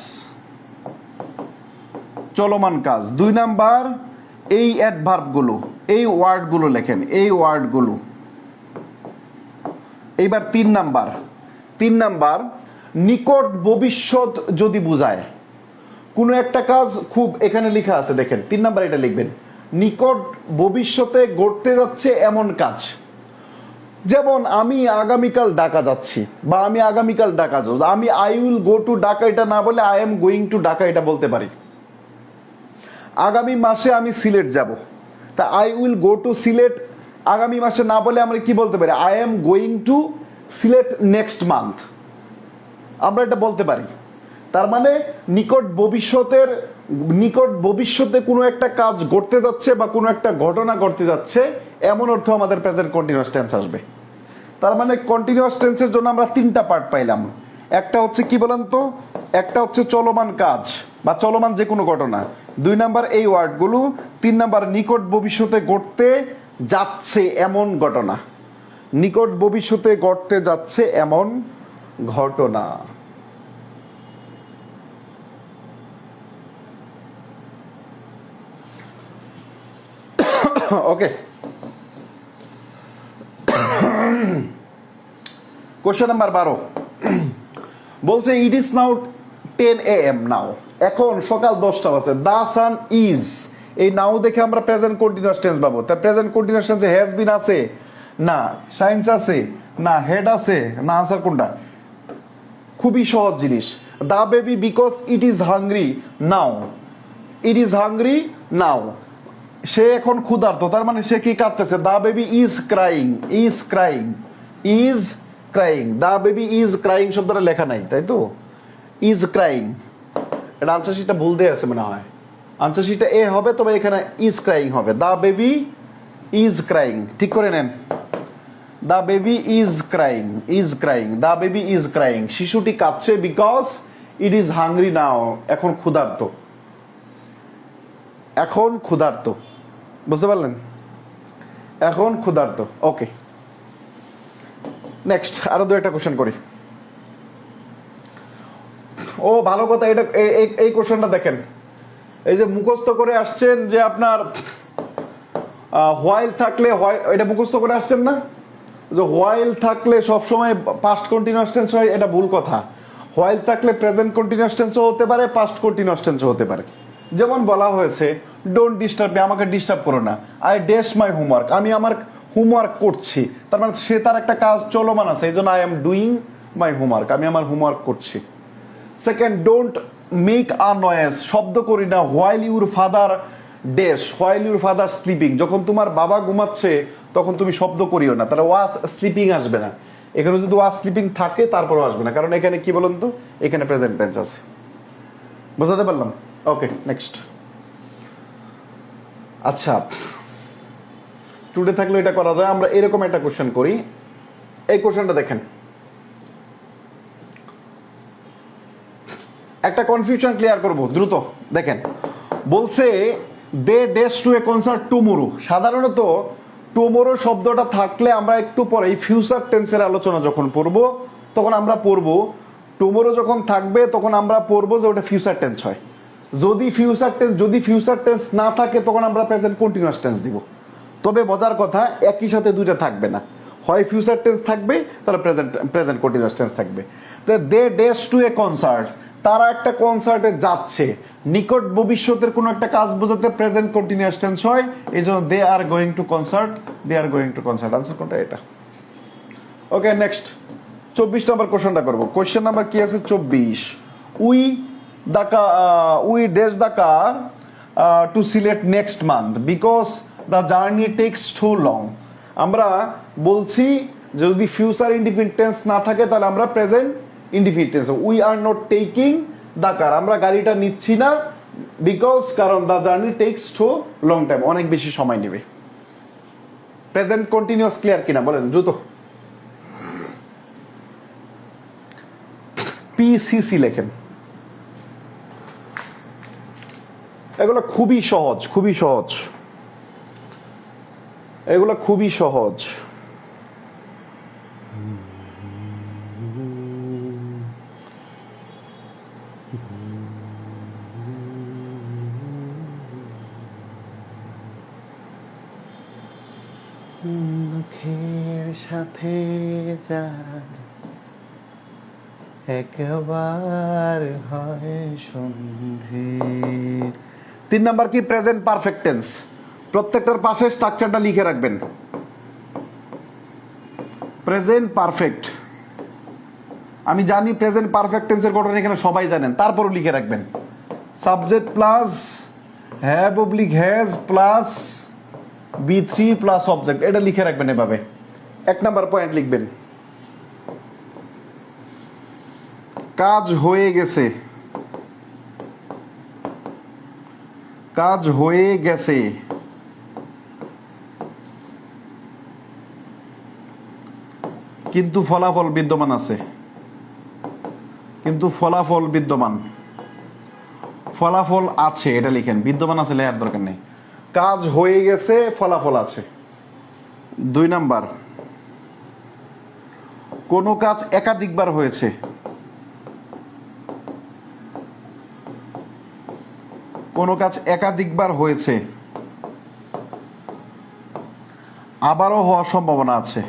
চলমান কাজ। 2 নাম্বার এই অ্যাডভার্ব গুলো, এই ওয়ার্ড গুলো লেখেন, এই ওয়ার্ড গুলো। এইবার 3 নাম্বার নিকট ভবিষ্যৎ যদি বুঝায় কোনো একটা কাজ, খুব এখানে লেখা আছে দেখেন, 3 নাম্বার এটা লিখবেন, নিকট ভবিষ্যতে ঘটতে যাচ্ছে এমন কাজ। যেমন আমি আগামীকাল ঢাকা যাচ্ছি, বা আমি আগামীকাল ঢাকা যাব, আমি I will go to Dhaka এটা না বলে I am going to Dhaka এটা বলতে পারি। আগামী মাসে আমি সিলেট যাব, তা I will go to Sylhet আগামী মাসে না বলে আমরা কি বলতে পারি, I am going to Sylhet next month, আমরা এটা বলতে পারি। তার মানে নিকট ভবিষ্যতে কোনো একটা কাজ ঘটতে যাচ্ছে বা কোনো একটা ঘটনা ঘটতে যাচ্ছে, এমন অর্থ আমাদের প্রেজেন্ট কন্টিনিউয়াস টেন্স আসবে। তার মানে কন্টিনিউয়াস টেন্সের জন্য আমরা 3টা পার্ট পাইলাম। একটা হচ্ছে কি বলেন তো, একটা হচ্ছে চলমান কাজ বা চলমান যে কোনো ঘটনা। 2 নাম্বার এই ওয়ার্ডগুলো। 3 নাম্বার নিকট ভবিষ্যতে ঘটতে যাচ্ছে এমন ঘটনা, নিকট ভবিষ্যতে ঘটতে যাচ্ছে এমন ঘটনা। ওকে, কোশ্চেন নাম্বার 12 বলছে ইট ইজ নাও 10 AM নাও, এখন সকাল 10টা বাজে। দা সান ইজ, এই নাও দেখে আমরা প্রেজেন্ট কন্টিনিউয়াস টেন্স পাবো। তা প্রেজেন্ট কন্টিনিউয়াস টেন্সে হ্যাজ বিন আছে না, শাইন্স আছে না, হেড আছে না, আনসার কোনটা? খুবই সহজ জিনিস। The baby because it is hungry now, it is hungry now, সে এখন ক্ষুধার্ত, তার মানে সে কি কাঁদতেছে। The baby is crying, is crying, is crying. The baby is crying শব্দটা লেখা নাই, তাই তো, ইজ ক্রাইং। এটা আনসার শিটটা ভুল দিয়ে আছে মনে হয়, আনসার শিটটা এ হবে, তবে এখানে ইজ ক্রাইং হবে। দা বেবি ইজ ক্রাইং, ঠিক করে নেন। The baby is crying, is crying, the baby is crying, শিশুটি কাঁদছে because it is hungry now, এখন ক্ষুধার্ত, এখন ক্ষুধার্ত। বুঝতে পারলেন? এখন ক্ষুধার্ত। ওকে, নেক্সট আরো দু একটা কোশ্চেন করি। ও ভালো কথা, এটা এই কোশ্চেনটা দেখেন, এই যে মুখস্থ করে আসছেন যে আপনার হোয়াইল থাকলে, এটা মুখস্থ করে আসছেন না যে হোয়াইল থাকলে সবসময় পাস্ট কন্টিনিউয়াস টেন্স হয়, এটা ভুল কথা। হোয়াইল থাকলে প্রেজেন্ট কন্টিনিউয়াস টেন্সও হতে পারে, পাস্ট কন্টিনিউয়াস টেন্সও হতে পারে। যেমন বলা হয়েছে ডোন্ট ডিস্টার্ব মি, আমাকে ডিস্টার্ব করো না। আই ড্যাশ মাই হোমওয়ার্ক, আমি আমার হোমওয়ার্ক করছি, তার মানে সে তার একটা কাজ চলমান আছে, এই জন্য I am doing my homework, আমি আমার হোমওয়ার্ক করছি। Second, don't make a noise, শব্দ করি না। While your father dash, while your father sleeping, যখন তোমার বাবা ঘুমাচ্ছে তখন তুমি শব্দ করিও না, তাহলে ওয়াজ স্লিপিং আসবে না। এখানে যদি ওয়াজ স্লিপিং থাকে তারপরও আসবে না, কারণ এখানে কি বলুন তো, এখানে প্রেজেন্ট টেন্স আছে। বুঝাতে পারলাম? ওকে, নেক্সট। আচ্ছা, টুডে থাকলে এটা করা যায়। আমরা এরকম একটা কোশ্চেন করি, এই কোশ্চেনটা দেখেন, একটা কনফিউশন ক্লিয়ার করব দ্রুত। দেখেন, বলছে দে ডেস টু এ কনসার্ট টুমোরো। সাধারণত টুমোরো শব্দটা থাকলে আমরা একটু পরে ফিউচার টেন্সের আলোচনা যখন পড়ব তখন আমরা পড়ব, টুমোরো যখন থাকবে তখন আমরা পড়বো যে ওটা ফিউচার টেন্স হয়। যদি ফিউচার টেন্স না থাকে তখন আমরা প্রেজেন্ট কন্টিনিউয়াস টেন্স দিব। তবে মজার কথা, একই সাথে দুইটা থাকবে না, হয় ফিউচার টেন্স থাকবে তাহলে প্রেজেন্ট কন্টিনিউয়াস টেন্স থাকবে। দে ডেস টু এ কনসার্ট, তারা একটা কনসার্টে যাচ্ছে, নিকট ভবিষ্যতের কোনো একটা কাজ বোঝাতে প্রেজেন্ট কন্টিনিউয়াস টেন্স হয়, এই জন্য they are going to concert, they are going to concert. Answer কোনটা? এটা। ওকে, নেক্সট 24 নম্বর কোশ্চেনটা করব। কোশ্চেন নাম্বার কি আছে? 24। We dash the car to select next month because the journey takes too long. আমরা বলছি যদি ফিউচার ইনডিফিনিট টেন্স না থাকে তাহলে আমরা present indefinite tense, we are not taking the car, আমরা গাড়িটা নিচ্ছি না, বিকজ কারণ the journey takes too long time, অনেক বেশি সময় নেবে। প্রেজেন্ট কন্টিনিউয়াস ক্লিয়ার কিনা বলেন দ্রুত? পিসিসি লেখেন। এগুলো খুবই সহজ, খুবই সহজ, এগুলো খুবই সহজ। মুখের সাথে যার একবার হয় সন্ধে। 3 নাম্বার কি? Present perfect tense. প্রত্যেকটার পাশে স্ট্রাকচারটা লিখে রাখবেন। প্রেজেন্ট পারফেক্ট, আমি জানি প্রেজেন্ট পারফেক্ট টেন্সের গঠন এখানে সবাই জানেন, তারপরও লিখে রাখবেন। Subject plus have oblique has plus B3 plus object, এটা লিখে রাখবেন এভাবে। 1 নাম্বার পয়েন্ট লিখবেন, কাজ হয়ে গেছে, কাজ হয়ে গেছে, কিন্তু ফলাফল বিদ্যমান আছে, কিন্তু ফলাফল বিদ্যমান, ফলাফল আছে, এটা লিখেন। বিদ্যমান আছে লেখার দরকার নেই, কাজ হয়ে গেছে, ফলাফল আছে। 2 নাম্বার, কোনো কাজ একাধিকবার হয়েছে, কোনো কাজ একাধিকবার হয়েছে, আবারও হওয়ার সম্ভাবনা আছে,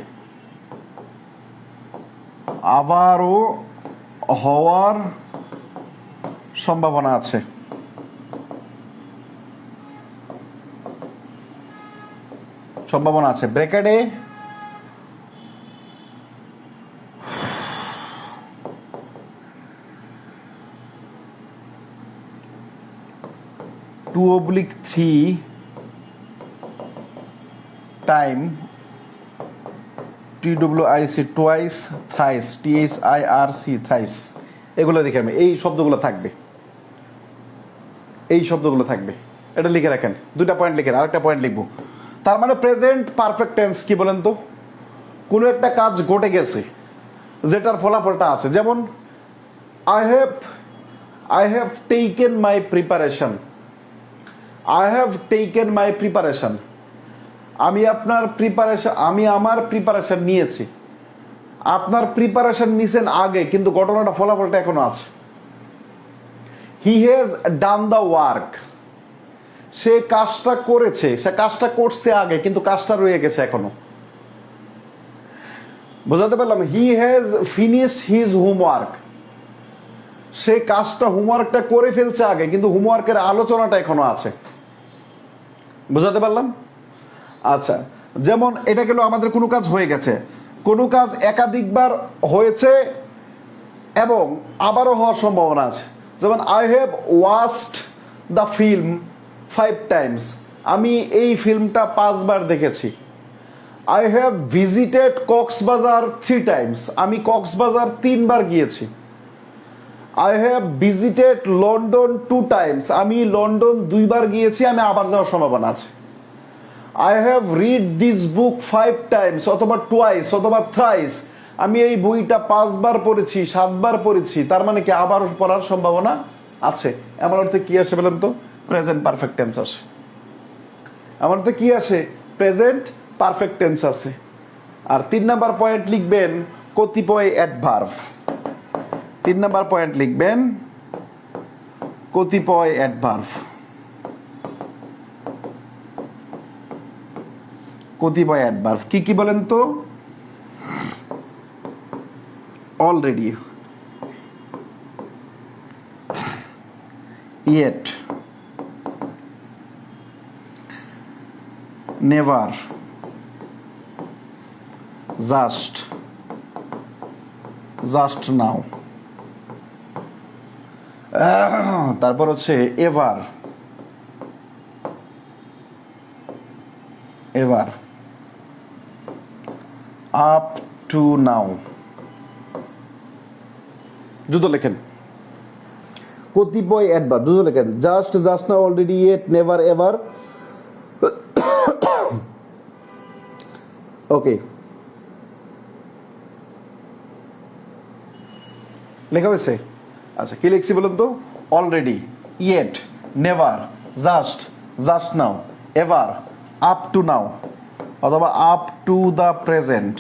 আবারও হওয়ার সম্ভাবনা আছে। সম্ভাবনা আছে ব্র্যাকেটে (2/3 time TWIC twice thrice THIRC thrice, এগুলো লিখে রাখবেন। এই শব্দগুলো থাকবে, এই শব্দগুলো থাকবে, এটা লিখে রাখেন। 2টা পয়েন্ট লিখেন, আরেকটা পয়েন্ট লিখবো। তার মানে প্রেজেন্ট পারফেক্ট টেন্স কি বলেন তো? কোনো একটা কাজ ঘটে গেছে যেটার ফলাফলটা আছে, যেমন I have taken my preparation, I have taken my preparation, আমি আমার প্রিপারেশন নিয়েছি, আপনার প্রিপারেশন নিছেন আগে, কিন্তু ঘটনাটা ফলাফলটা এখনো আছে। He has done the work, সে কাজটা করেছে, সে কাজটা করছে আগে, কিন্তু কাজটা রয়ে গেছে এখনো। বোঝাতে পারলাম? He has finished his homework, সে কাজটা হোমওয়ার্কটা করে ফেলছে আগে, কিন্তু হোমওয়ার্কের আলোচনাটা এখনো আছে। বোঝাতে পারলাম? আচ্ছা, যেমন এটা গেল আমাদের কোনো কাজ হয়ে গেছে, কোনো কাজ একাধিকবার হয়েছে এবং আবারও হওয়ার সম্ভাবনা আছে। যেমন I have watched the film 5 Times, আমি এই ফিল্মটা 5 বার দেখেছি। I have visited Cox's Bazar 3 Times, আমি কক্সবাজার 3 বার গিয়েছি। I have visited London 2 Times, আমি লন্ডন 2 বার গিয়েছি, আমি আবার যাওয়ার সম্ভাবনা আছে। I have read this book 5 Times অথবা টুয়াইস অথবা থ্রাইস, আমি এই বইটা 5 বার পড়েছি, 7 বার পড়েছি, তার মানে কি আবারও পড়ার সম্ভাবনা আছে। এমন অর্থে কি আসে বলেন তো? প্রেজেন্ট পারফেক্ট টেন্স আসে। এমন অর্থে কি আসে? প্রেজেন্ট পারফেক্ট টেন্স আছে। আর 3 নাম্বার পয়েন্ট লিখবেন কতিপয় অ্যাডভার্ব। 3 নাম্বার পয়েন্ট লিখবেন কতিপয় অ্যাডভার্ব। কতিপয় অ্যাডভার্ব কি কি বলেন তো? Already, yet, never, just, just now, তারপর হচ্ছে ever, ever, up to now. দ্রুত লেখেন কতিপয় অ্যাডভার্ব, দ্রুত লেখেন। Just, just now, already, yet, never, ever. Okay, লেখা হয়েছে? আচ্ছা, কি লিখছি বলুন তো? Already, yet, never, just, just now, ever, up to now অথবা আপ টু দ্য প্রেজেন্ট।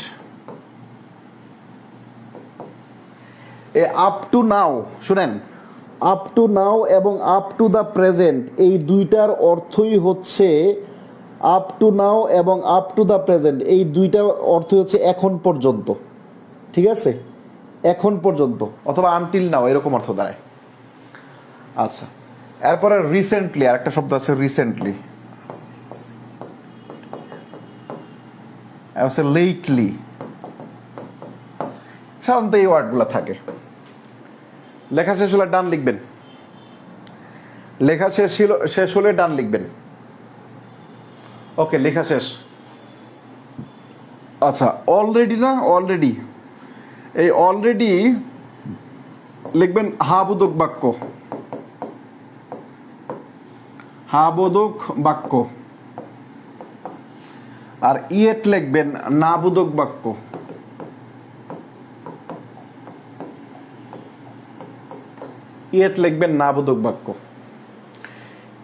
এ আপ টু নাও, শুনেন, আপ টু নাও এবং আপ টু দ্য প্রেজেন্ট এই দুইটার অর্থই হচ্ছে, আপ টু নাও এবং আপ টু দ্য প্রেজেন্ট এই দুইটার অর্থ হচ্ছে এখন পর্যন্ত। ঠিক আছে? এখন পর্যন্ত অথবা আনটিল নাও, এরকম অর্থ দাঁড়ায়। আচ্ছা, এরপরে রিসেন্টলি, আর একটা শব্দ আছে রিসেন্টলি, লেটলি। সাধারণত এই ওয়ার্ডগুলো থাকে। লেখা শেষ হলে ডান লিখবেন, লেখা শেষ হলে ডান লিখবেন। ওকে, লেখা শেষ। আচ্ছা, অলরেডি না, অলরেডি, এই অলরেডি লিখবেন হাবোধক বাক্য, হাবোধক বাক্য। আর ইয়েট লিখবেন নাবোধক বাক্য। ইয়েট লিখবেন নাবোধক বাক্য।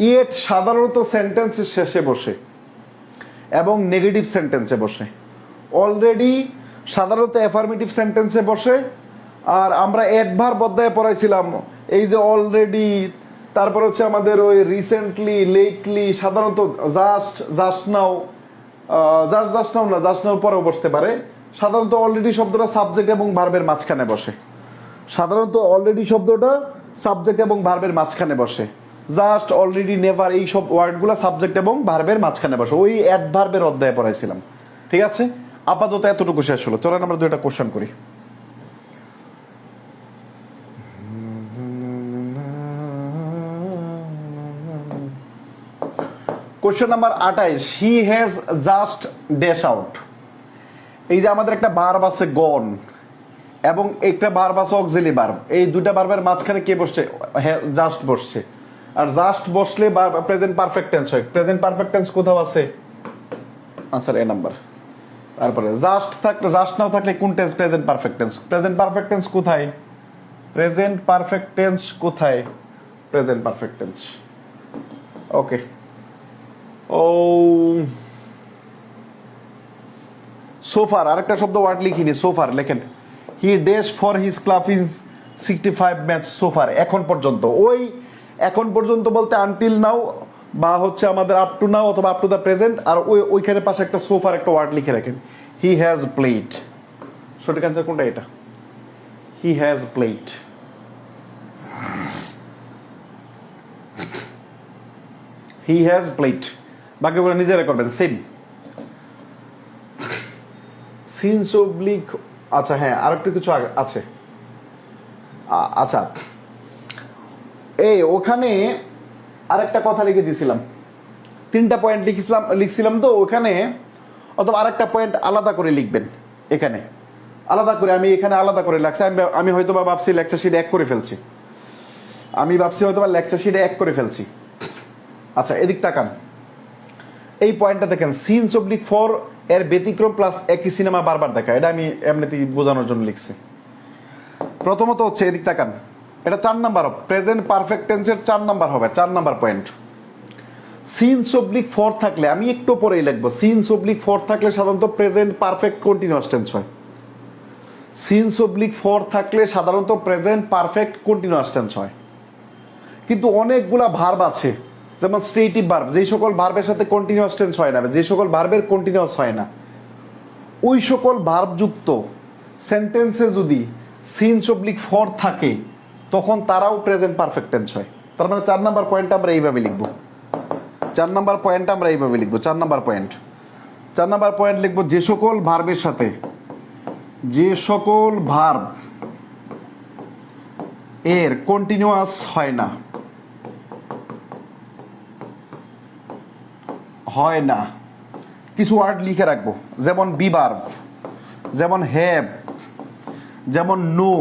ইয়েট সাধারণত সেন্টেন্সের শেষে বসে এবং নেগেটিভ সেন্টেন্সে বসে। অলরেডি সাধারণত অ্যাফার্মেটিভ সেন্টেন্সে বসে। আর আমরা অ্যাডভার্ব অধ্যায়ে পড়াইছিলাম এই যে অলরেডি, তারপর হচ্ছে আমাদের ওই রিসেন্টলি, লেটলি, সাধারণত জাস্ট, জাস্ট নাও, জাস্ট নাও না, জাস্ট নাও পরেও বসতে পারে। সাধারণত অলরেডি শব্দটা সাবজেক্ট এবং ভার্বের মাঝখানে বসে। সাধারণত অলরেডি শব্দটা সাবজেক্ট এবং ভার্বের মাঝখানে বসে। জাস্ট, অলরেডি, নেভার এই সব ওয়ার্ডগুলো সাবজেক্ট এবং ভার্বের মাঝখানে বসে। ওই অ্যাডভার্বের অধ্যায়ে পড়াইছিলাম। ঠিক আছে, আপাতত এতটুকু শেষ হলো। চলেন আমরা দুইটা কোশ্চেন করি। Question number 28, he has just dash out. এই যে আমাদের একটা ভার্ব আছে গন এবং একটা ভার্ব আছে অক্সিলারি ভার্ব, এই দুইটা ভার্বের মাঝখানে কে বসছে? জাস্ট বসছে। আর জাস্ট বসলে প্রেজেন্ট পারফেক্ট টেন্স হয়। প্রেজেন্ট পারফেক্ট টেন্স কোথাও আছে? Answer A number. তারপরে জাস্ট থাকলে, জাস্ট নাও থাকলে কোন টেন্স? Present perfect tense. Present perfect tense কোথায়? প্রেজেন্ট পারফেক্ট টেন্স কোথায়? Present perfect tense. ওকে, ও সোফার আরেকটা শব্দ ওয়ার্ড লিখিনি, সোফার লেখেন। He dash for his club in 65 match so far, এখন পর্যন্ত। ওই এখন পর্যন্ত বলতে আনটিল নাও বা হচ্ছে আমাদের আপ টু নাও অথবা আপ টু দ্য প্রেজেন্ট, আর ওইখানে পাশে একটা সোফার একটা ওয়ার্ড লিখে রাখেন, হি হ্যাজ প্লেড। সঠিক অ্যান্সার কোনটা? এটা, he has played. He has played, বাকিগুলো নিজেরা করবেন সেম। সিন্স অবলিক, আচ্ছা হ্যাঁ আরেকটু কিছু আছে। আচ্ছা এই ওখানে আরেকটা কথা লিখে দিয়েছিলাম, 3টা পয়েন্ট লিখছিলাম তো ওখানে, অথবা আরেকটা পয়েন্ট আলাদা করে লিখবেন এখানে আলাদা করে। আমি এখানে আলাদা করে লাগছে, আমি হয়তো বা ভাবছি লেকচার শিটে এক করে ফেলছি, এক করে ফেলছি। আচ্ছা এদিক তাকান, এই পয়েন্টটা দেখেন, সিন্স অবলিক ফর এর ব্যতিক্রম প্লাস একই সিনেমা বারবার দেখা, এটা আমি এমনিতেই বোঝানোর জন্য লিখছি। প্রথমত হচ্ছে এদিক তাকান, এটা 4 নাম্বার, প্রেজেন্ট পারফেক্ট টেন্সের 4 নাম্বার হবে, 4 number point. Since oblique for থাকলে, আমি একটু পরেই লিখবো, সিন্স অবলিক ফর থাকলে সাধারণত প্রেজেন্ট পারফেক্ট কন্টিনিউয়াস টেন্স হয়। সিন্স অবলিক ফর থাকলে সাধারণত প্রেজেন্ট পারফেক্ট কন্টিনিউয়াস টেন্স হয়। কিন্তু অনেকগুলা ভার্ব আছে, যেমন স্টেটিভ ভার্ব, যেই সকল ভার্বের সাথে কন্টিনিউয়াস টেন্স হয় না, যে সকল ভার্বের কন্টিনিউয়াস হয় না, ওই সকল ভার্ব যুক্ত সেন্টেন্সে যদি সিন্স অবলিক ফর থাকে তখন তারাও প্রেজেন্ট পারফেক্ট টেন্স হয়। তার মানে 4 নাম্বার পয়েন্ট আমরা এইভাবে লিখবো, 4 নাম্বার পয়েন্ট আমরা এইভাবে লিখবো। 4 নাম্বার পয়েন্ট লিখবো, যে সকল ভার্বের সাথে, যে সকল ভার্ব এর কন্টিনিউয়াস হয় না, কিছু ওয়ার্ড লিখে রাখবো, যেমন বি ভার্ব, যেমন হ্যাভ, যেমন নো,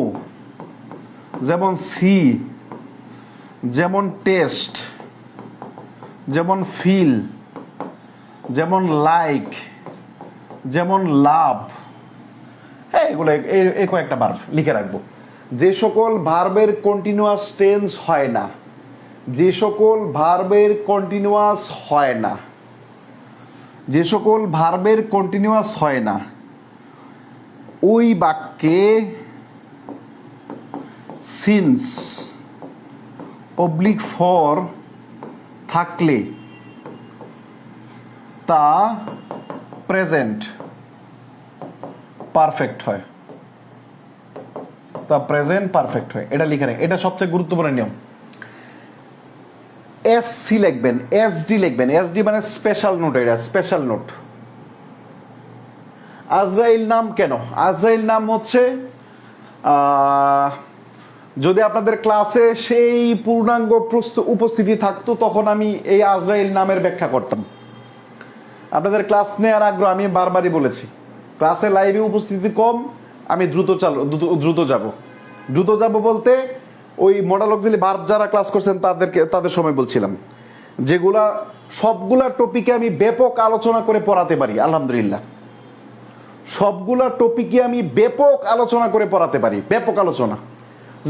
যেমন সি, যেমন টেস্ট, যেমন ফিল, যেমন লাইক, যেমন লাভ, হ্যাঁ এগুলো এই কয়েকটা ভার্ব লিখে রাখবো। যে সকল ভার্বের কন্টিনিউয়াস টেন্স হয় না, যে সকল ভার্বের কন্টিনিউয়াস হয় না, যে সকল ভার্বের কন্টিনিউয়াস হয় না, ওই বাক্যে সিন্স অবলিক ফর থাকলে তা প্রেজেন্ট পারফেক্ট হয়, এটা লিখে নেই, এটা সবচেয়ে গুরুত্বপূর্ণ নিয়ম। এসসি লিখবেন, এসডি লিখবেন, এসডি মানে স্পেশাল নোট, এটা স্পেশাল নোট। আজরাইল নাম কেন? আজরাইল নাম হচ্ছে যদি আপনাদের ক্লাসে সেই পূর্ণাঙ্গ উপস্থিতি থাকতো তখন আমি এই আজরাইল নামের ব্যাখ্যা করতাম। আপনাদের ক্লাস নেওয়ার আগ্রহ, আমি বারবারই বলেছি, ক্লাসে লাইভে উপস্থিতি কম, আমি দ্রুত যাব বলতে ওই মডেল অক্সিলারি ভার্ব যারা ক্লাস করছেন তাদের সময় বলছিলাম, যেগুলা সবগুলা টপিকে আমি ব্যাপক আলোচনা করে পড়াতে পারি, আলহামদুলিল্লাহ সবগুলা টপিকে আমি ব্যাপক আলোচনা করে পড়াতে পারি, ব্যাপক আলোচনা।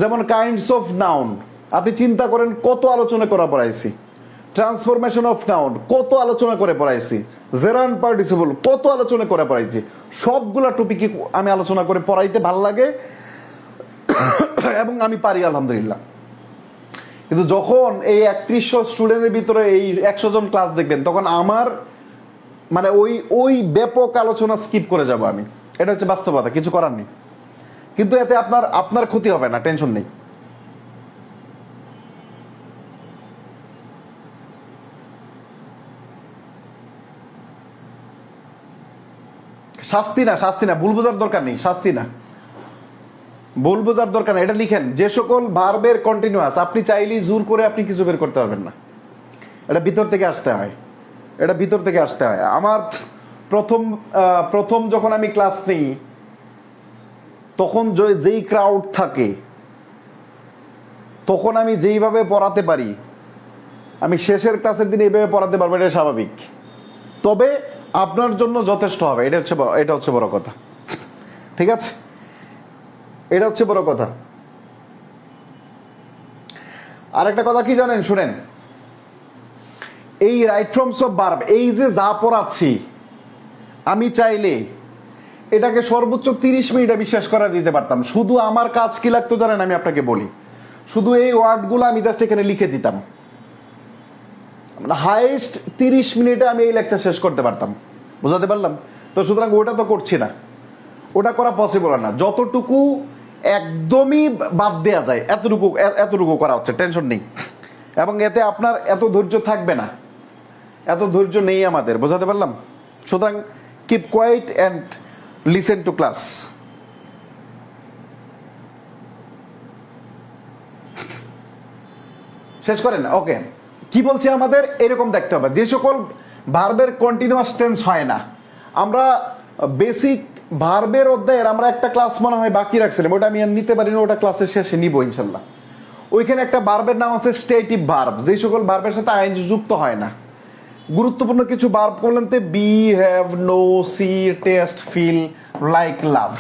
যেমন কাইন্ডস অফ নাউন, আপনি চিন্তা করেন কত আলোচনা করা পড়াইছি, ট্রান্সফরমেশন অফ নাউন কত আলোচনা করে পড়াইছি, জেরান্ড পার্টিসিপল কত আলোচনা করে পড়াইছি, সবগুলা টপিকে আমি আলোচনা করে পড়াইতে ভাল লাগে এবং আমি পারি আলহামদুলিল্লাহ। কিন্তু যখন এই 3100 স্টুডেন্টের ভিতরে এই 100 জন ক্লাস দেখবেন তখন আমার মানে ওই ব্যাপক আলোচনা স্কিপ করে যাব আমি, এটা হচ্ছে বাস্তবতা, কিছু করার নেই। কিন্তু এতে আপনার ক্ষতি হবে না, টেনশন নেই। শাস্তি না, ভুল বোঝার দরকার নেই, শাস্তি না, ভুল বোঝার দরকার নেই। এটা লিখেন, যে সকল ভার্বের কন্টিনিউয়াস, আপনি চাইলেই জোর করে আপনি কিছু বের করতে পারবেন না, এটা ভিতর থেকে আসতে হয়। আমার প্রথম যখন আমি ক্লাস নেই তখন যেই ক্রাউড থাকে, তখন আমি যেইভাবে পড়াতে পারি, আমি শেষের ক্লাসের দিন এইভাবে পড়াতে পারবো, এটা স্বাভাবিক। তবে আপনার জন্য যথেষ্ট হবে, এটা হচ্ছে বড় কথা, ঠিক আছে, এটা হচ্ছে বড় কথা। আরেকটা কথা কি জানেন, শুনেন, এই রাইট ফর্মস অফ ভার্ব, এই যে যা পড়াচ্ছি, আমি চাইলে এটাকে সর্বোচ্চ 30 মিনিটে বিশ্বাস করা দিতে পারতাম। শুধু আমার কাজ কি লাগতো জানেন, আমি আপনাকে বলি, শুধু এই ওয়ার্ডগুলো আমি জাস্ট এখানে লিখে দিতাম, হাইয়েস্ট 30 মিনিটে আমি এই লেকচার শেষ করতে পারতাম। বুঝাতে পারলাম? তো সুতরাং ওটা তো করছি না, ওটা করা পসিবল না। যতটুকু একদমই বাদ দেয়া যায় এতটুকু করা হচ্ছে, টেনশন নেই। এবং এতে আপনার এত ধৈর্য থাকবে না, এত ধৈর্য নেই আমাদের। বোঝাতে পারলাম? সুতরাং keep quiet and listen to class. শেষ করেন? ওকে, কি বলছি, আমাদের এরকম দেখতে হবে যে সকল ভার্বের কন্টিনিউয়াস টেন্স হয় না। আমরা বেসিক ভার্বের অধ্যায়ের আমরা একটা ক্লাস মনে হয় বাকি রাখছিলাম, ওটা আমি আর নিতে পারি না, ওটা ক্লাসের শেষে নিব ইনশাল্লাহ। ওইখানে একটা ভার্বের নাম আছে স্টেটিভ ভার্ব, যে সকল ভার্বের সাথে আইএনজি যুক্ত হয় না। গুরুত্বপূর্ণ কিছু ভার্ব করলেন be, have, know, see, taste, feel, like, love,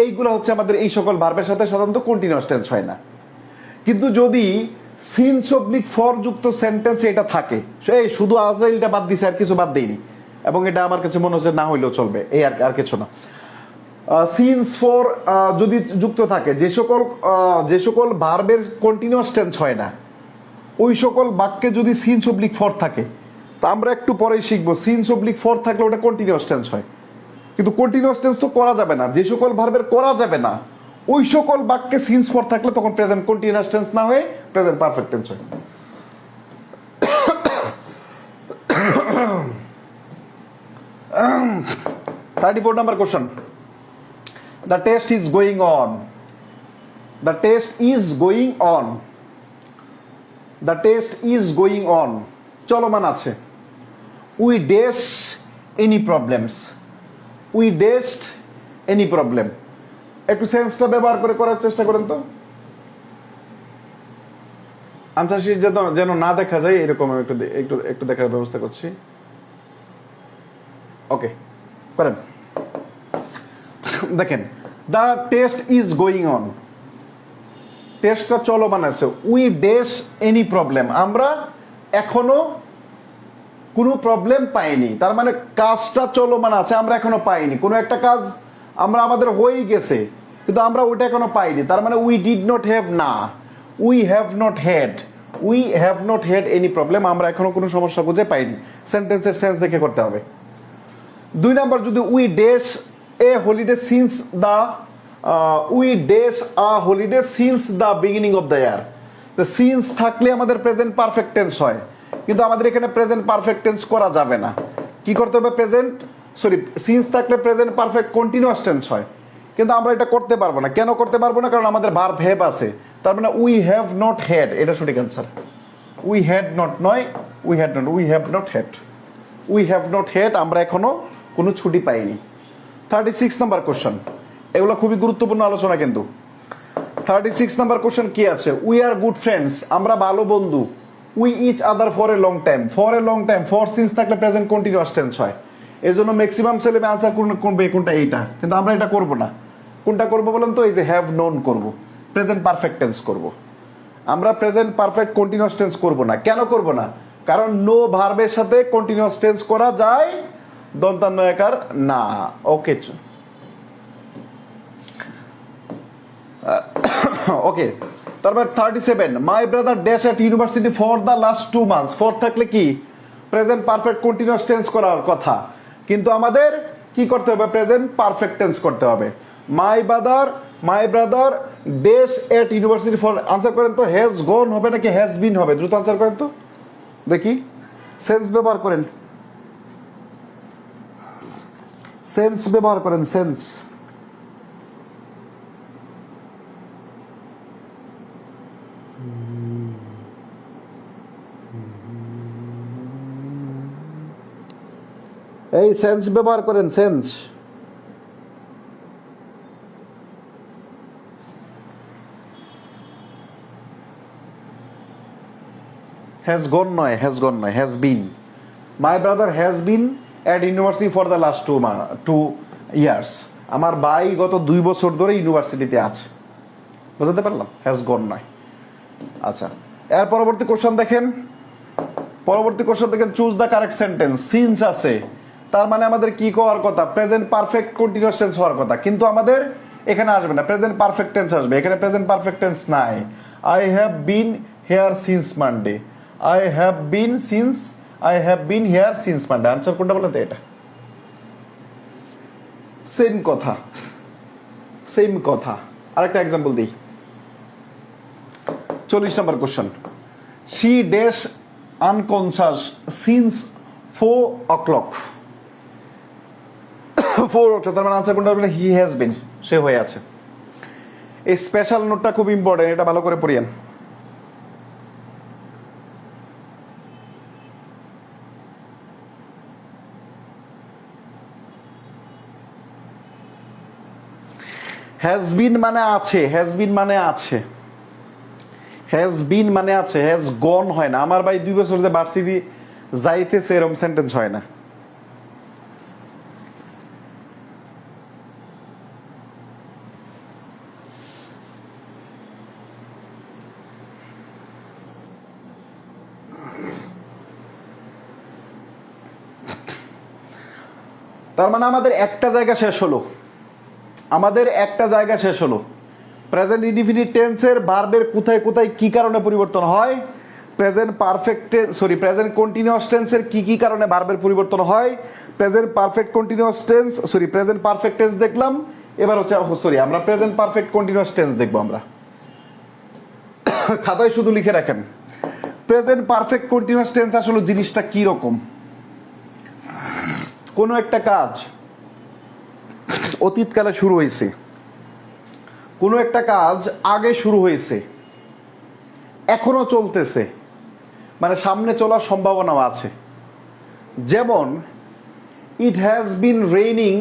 এইগুলো হচ্ছে আমাদের এই সকল ভার্বের সাথে সাধারণত কন্টিনিউয়াস টেন্স হয় না। কিন্তু যদি সিন্স অবলিক ফর যুক্ত সেন্টেন্স এটা থাকে, সেই শুধু আজরাইলটা বাদ দিছে, আর কিছু বাদ দেয়নি, এবং এটা আমার কাছে মনে হচ্ছে না হইলেও চলবে, এই আর কিছু না। সিন্স ফর যদি যুক্ত থাকে, যে সকল ভার্বের কন্টিনিউয়াস টেন্স হয় না, ওই সকল বাক্যে যদি সিন্স অবলিক ফর থাকে, তা আমরা একটু পরেই শিখবো সিন্স অবলিক ফর থাকলে ওটা কন্টিনিউয়াস টেন্স হয়। কিন্তু কন্টিনিউয়াস টেন্স তো করা যাবে না, যে সকল ভার্বের করা যাবে না ওই সকল বাক্যে সিন্স ফর থাকলে তখন প্রেজেন্ট কন্টিনিউয়াস টেন্স না হয়ে প্রেজেন্ট পারফেক্ট টেন্স হয়। 34 number question. The test is going on. The test is going on. The test is going on. চলমান আছে। We dash any problems. We dashed any problem. একটু সেন্সটা ব্যবহার করে করার চেষ্টা করেন তো। আনসার শিট যেন না দেখা যায় এরকম একটু দেখার ব্যবস্থা করছি। ওকে, করেন। দেখেন, the test is going on, টেস্টটা চলমান আছে। উই ড্যাশ এনি প্রবলেম, আমরা এখনো কোনো প্রবলেম পাইনি, তার মানে কাজটা চলমান আছে, আমরা এখনো পাইনি। কোনো একটা কাজ আমাদের হয়েই গেছে কিন্তু আমরা ওইটা এখনো পাইনি, তার মানে উই ডিড নট হ্যাভ, না we have not had any problem, আমরা এখনো কোনো সমস্যা খুঁজে পাইনি। সেন্টেন্সের সেন্স দেখে করতে হবে। 2 নাম্বার, যদি we dash a holiday since the beginning of the year, তো সিন্স থাকলে আমাদের প্রেজেন্ট পারফেক্ট টেন্স হয়, কিন্তু আমাদের এখানে প্রেজেন্ট পারফেক্ট টেন্স করা যাবে না। কি করতে হবে? সিন্স থাকলে প্রেজেন্ট পারফেক্ট কন্টিনিউয়াস টেন্স হয়, কিন্তু আমরা এটা করতে পারবো না। কেন করতে পারবো না? কারণ আমাদের ভার্ব হ্যাভ আছে, তার মানে উই হ্যাভ নট হ্যাড, এটা সঠিক অ্যান্সার। উই হ্যাড নট নয়, উই হ্যাভ নট হ্যাড, আমরা এখনো কোনো ছুটি পাইনি। 36 নাম্বার কোশ্চেন, এগুলো খুবই গুরুত্বপূর্ণ আলোচনা কিন্তু। 36 নাম্বার কোশ্চেন কি আছে? উই আর গুড ফ্রেন্ডস, আমরা ভালো বন্ধু। We each other for a long time, for since থাকলে প্রেজেন্ট কন্টিনিউয়াস টেন্স হয়। এই জন্য ম্যাক্সিমাম ছেলে আনসার করবে কোনটা, এইটা, কিন্তু আমরা এটা করব না। কোনটা করব বলেন তো? এই যে হ্যাভ নোন করব, প্রেজেন্ট পারফেক্ট টেন্স করব। আমরা প্রেজেন্ট পারফেক্ট কন্টিনিউয়াস টেন্স করব না। কেন করব না? কারণ নো ভার্বের সাথে কন্টিনিউয়াস টেন্স করা যায়, দন্তান্ন একার না। ওকে, ওকে, তারপর 37, my brother dash at university for the last 2 months। For থাকলে কি প্রেজেন্ট পারফেক্ট কন্টিনিউয়াস টেন্স করার কথা, কিন্তু আমাদের কি করতে হবে? প্রেজেন্ট পারফেক্ট টেন্স করতে হবে। My brother dash at university for, answer করেন তো, হ্যাজ গন হবে নাকি হ্যাজ বিন হবে? দ্রুত আনসার করেন তো দেখি। সেন্স ব্যবহার করেন, সেন্স। এই সেন্স ব্যবহার করেন, সেন্স। হ্যাজ গন নয়, has been. My brother has been at university for the last 2 years। আমার ভাই গত 2 বছর ধরে ইউনিভার্সিটিতে আছে। বুঝতে পারলাম? হ্যাজ গন নয়। আচ্ছা, এর পরবর্তী কোশ্চেন দেখেন, choose the correct sentence. Since আছে, তার মানে আমাদের কি হওয়ার কথা, প্রেজেন্ট পারফেক্ট কন্টিনিউয়াস টেন্স হওয়ার কথা, কিন্তু আমাদের এখানে আসবে না, প্রেজেন্ট পারফেক্ট টেন্স আসবে। এখানে প্রেজেন্ট পারফেক্ট টেন্স নাই। I have been here since Monday, I have been here since Monday. Answer কোনটা বলতে? এটা সেম কথা, সেম কথা। আরেকটা এক্সাম্পল দিই, 40 নম্বর question. She dash unconscious since 4 o'clock। 4 o'clock, তার মানে আনসার কোনটা হবে? হি হ্যাজ বিন, সে হয়ে আছে। এই স্পেশাল নোটটা খুব ইম্পর্টেন্ট, এটা ভালো করে পড়িয়েন। হ্যাজ বিন মানে আছে, হ্যাজ বিন মানে আছে, হ্যাজ বিন মানে আছে, হ্যাজ গন হয় না। আমার ভাই 2 বছর ধরে ভার্সিটি যাইতেছে, এরকম সেন্টেন্স হয় না। তার মানে আমাদের একটা জায়গা শেষ হলো, আমাদের একটা জায়গা শেষ হলো। প্রেজেন্ট ইনডিফিনিট টেন্সের ভার্বের কোথায় কোথায় কি কারণে পরিবর্তন হয়, present perfect sorry present continuous টেন্সের কি কি কারণে ভার্বের পরিবর্তন হয়, present perfect continuous tense sorry present perfect tense দেখলাম। এবার হচ্ছে সরি আমরা প্রেজেন্ট পারফেক্ট কন্টিনিউয়াস টেন্স দেখবো। আমরা খাতায় শুধু লিখে রাখেন প্রেজেন্ট পারফেক্ট কন্টিনিউয়াস টেন্স আসলে জিনিসটা কি রকম। কোনো একটা কাজ অতীতকালে শুরু হয়েছে, কোনো একটা কাজ আগে শুরু হয়েছে, এখনো চলতেছে, মানে সামনে চলার সম্ভাবনাও আছে। যেমন it has been raining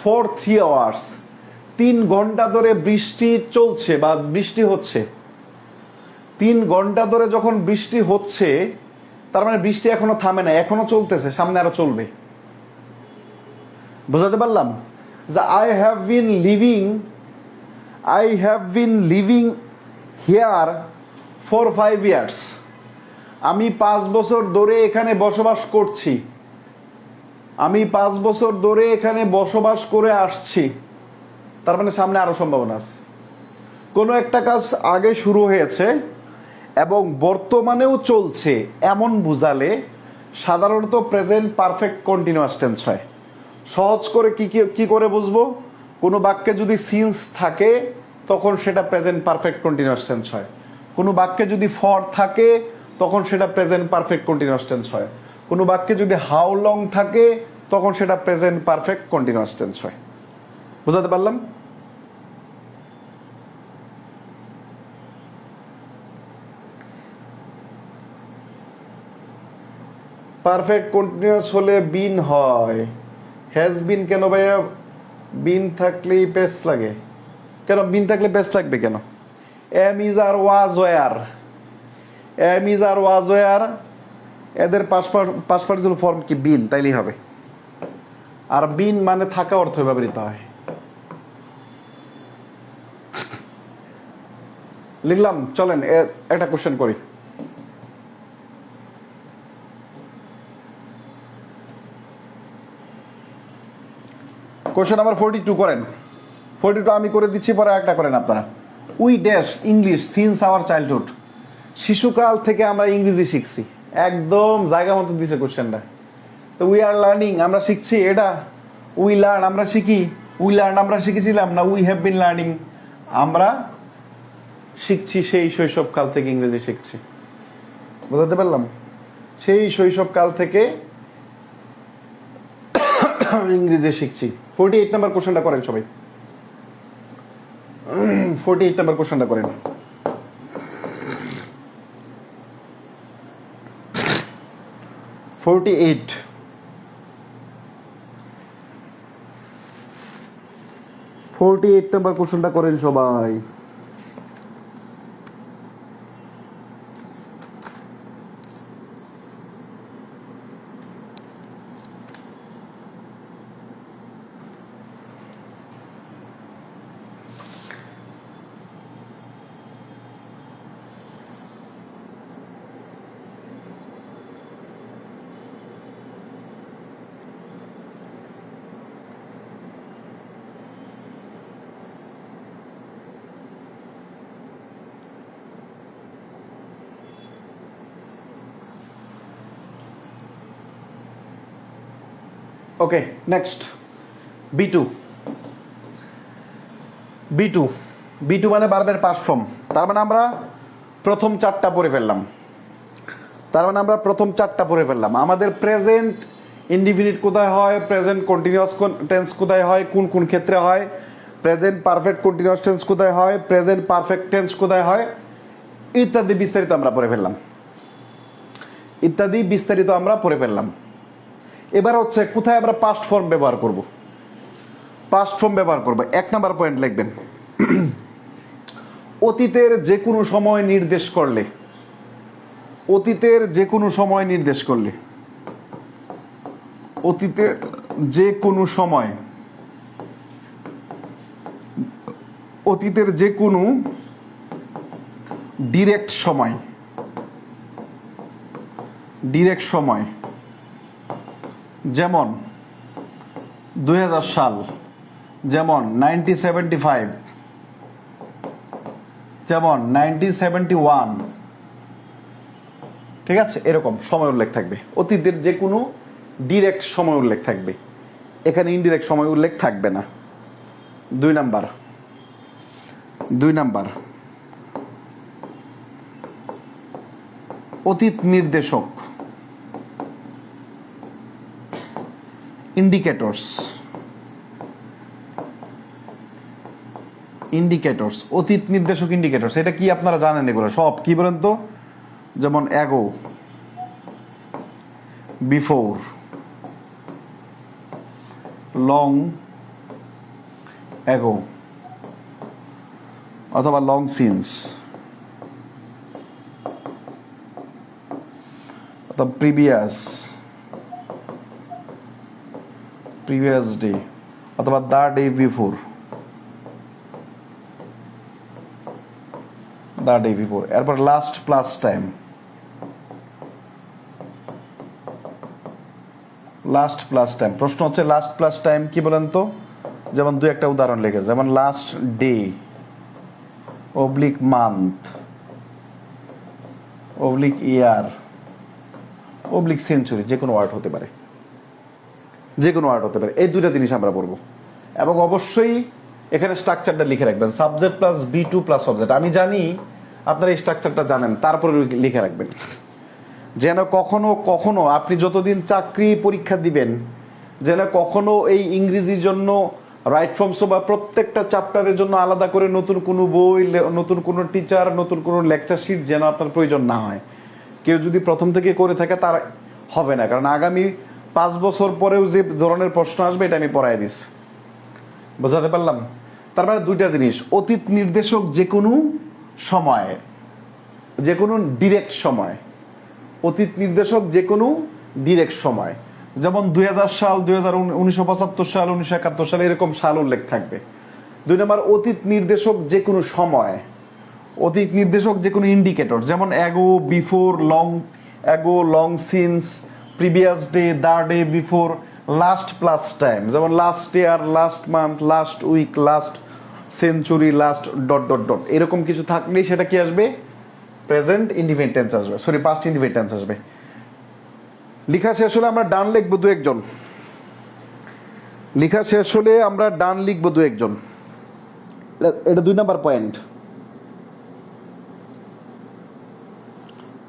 for 3 hours। 3 ঘন্টা ধরে বৃষ্টি চলছে বা বৃষ্টি হচ্ছে। 3 ঘন্টা ধরে যখন বৃষ্টি হচ্ছে, তার মানে বৃষ্টি এখনো থামে না, এখনো চলতেছে, সামনে আরো চলবে। বুঝাতে পারলাম? যে I have been living here for 5 years। আমি 5 বছর ধরে এখানে বসবাস করছি, আমি 5 বছর ধরে এখানে বসবাস করে আসছি। তার মানে সামনে আরো সম্ভাবনা আছে। কোনো একটা কাজ আগে শুরু হয়েছে এবং বর্তমানেও চলছে এমন বুঝালে সাধারণত প্রেজেন্ট পারফেক্ট কন্টিনিউয়াস টেন্স হয়। সহজ করে কি করে বুঝবো? কোনো বাক্যে যদি সিন্স থাকে তখন সেটা প্রেজেন্ট পারফেক্ট কন্টিনিউয়াস টেন্স হয়। কোনো বাক্যে যদি ফর থাকে তখন সেটা প্রেজেন্ট পারফেক্ট কন্টিনিউয়াস টেন্স হয়। কোনো বাক্যে যদি হাউ লং থাকে তখন সেটা প্রেজেন্ট পারফেক্ট কন্টিনিউয়াস টেন্স হয়। বুঝাতে পারলাম? পারফেক্ট কন্টিনিউয়াস হলে বিন হয়, হ্যাজ বিন কেন ভাইয়া? বিন থাকলেই পেস লাগে কেন? বিন থাকলে পেস লাগবে কেন? Am is are was were, am is are was were, এদের পাস্ট পার্টিসিপল ফর্ম কি? বিন, তাইলেই হবে। আর বিন মানে থাকা অর্থ ব্যবহৃত হয়। লিখলাম, চলেন একটা কোশ্চেন করি। কোশ্চেন নাম্বার 42 করেন। 42 আমি করে দিচ্ছি, পরে একটা করেন আপনারা। We dash English since our childhood. শিশুকাল থেকে আমরা ইংরেজি শিখছি। একদম জায়গা মতো দিছে কোশ্চেনটা। তো উই আর লার্নিং, আমরা শিখছি, এটা উই লার্ন, আমরা শিখি। উই লার্ন আমরা শিখেছিলাম না উই হ্যাভ বিন লার্নিং? আমরা শিখছি, সেই শৈশবকাল থেকে ইংরেজি শিখছি। বুঝাতে পারলাম? সেই শৈশবকাল থেকে ইংরেজি শিখছি। 48 নাম্বার কোশ্চেনটা করেন সবাই। 48 নাম্বার কোশ্চেনটা করেন। এইট 48 নাম্বার কোশ্চেনটা করেন সবাই। Okay, next B two. B two, B two মানে ভার্বের পাস্ট ফর্ম। তার মানে আমরা প্রথম চারটা পড়ে ফেললাম। আমাদের প্রেজেন্ট ইনডিফিনিট কোথায় হয়, প্রেজেন্ট কন্টিনিউয়াস টেন্স কোথায় হয়, কোন কোন ক্ষেত্রে হয়, প্রেজেন্ট পারফেক্ট কন্টিনিউয়াস টেন্স কোথায় হয়, প্রেজেন্ট পারফেক্ট টেন্স কোথায় হয়, ইত্যাদি বিস্তারিত আমরা পড়ে ফেললাম। এবার হচ্ছে কোথায় আমরা পাস্ট ফর্ম ব্যবহার করব। এক নাম্বার পয়েন্ট লিখবেন, অতীতের যে কোনো সময় নির্দেশ করলে, অতীতের যে কোনো সময় ডিরেক্ট সময়, যেমন 2000 সাল, যেমন 1975, যেমন 1971, ঠিক আছে, এরকম সময় উল্লেখ থাকবে। অতীতের যে কোনো ডিরেক্ট সময় উল্লেখ থাকবে, এখানে ইনডিরেক্ট সময় উল্লেখ থাকবে না। 2 নাম্বার অতীত নির্দেশক, ইন্ডিকেটরস, অতীত নির্দেশক ইন্ডিকেটরস। এটা কি আপনারা জানেন? এগুলো সব কি বলেন তো? যেমন অ্যাগো, বিফোর, লং অ্যাগো, অথবা লং সিন্স, অথবা প্রিভিয়াস ডে, অথবা দ্য ডে বিফোর, এরপর লাস্ট প্লাস টাইম, প্রশ্ন হচ্ছে লাস্ট প্লাস টাইম কি বলেন তো? যেমন 2-1টা উদাহরণ লিখে, যেমন last day, oblique month, oblique year, oblique century, যে কোনো ওয়ার্ড হতে পারে, এই দুইটা জিনিস আমরা পড়বো। এবং অবশ্যই এখানে স্ট্রাকচারটা লিখে রাখবেন, subject plus B2 plus object. আমি জানি আপনারা এই স্ট্রাকচারটা জানেন, তারপরে লিখে রাখবেন, যেন কখনো আপনি যতদিন চাকরি পরীক্ষা দিবেন, যেন কখনো এই ইংরেজির জন্য রাইট ফর্মস বা প্রত্যেকটা চ্যাপ্টারের জন্য আলাদা করে নতুন কোনো বই, নতুন কোনো টিচার, নতুন কোনো লেকচার শিট যেন আপনার প্রয়োজন না হয়। কেউ যদি প্রথম থেকে করে থাকে তার হবে না, কারণ আগামী 5 বছর পরেও যে ধরনের প্রশ্ন আসবে এটা আমি পড়াই দিচ্ছি। বোঝাতে পারলাম? তার মানে দুইটা জিনিস, অতীত নির্দেশক যে কোনো সময়, যে কোনো ডিরেক্ট সময়, অতীত নির্দেশক যে কোনো ডিরেক্ট সময়, যেমন 2000 সাল, 1975 সাল, 1971 সাল, এরকম সাল উল্লেখ থাকবে। 2 নম্বর অতীত নির্দেশক যে কোনো সময়, অতীত নির্দেশক যে কোনো ইন্ডিকেটর, যেমন ago, before, long since, previous day, the day before, last plus time, যেমন last year, last month, last week, last century, last ... এরকম কিছু থাকলেই সেটা কি আসবে? প্রেজেন্ট ইনডিফিনিট টেন্স আসবে, পাস্ট ইনডিফিনিট টেন্স আসবে। লেখা শেষ হলে আমরা ডান লিখবো 2-1 জন। এটা 2 নাম্বার পয়েন্ট।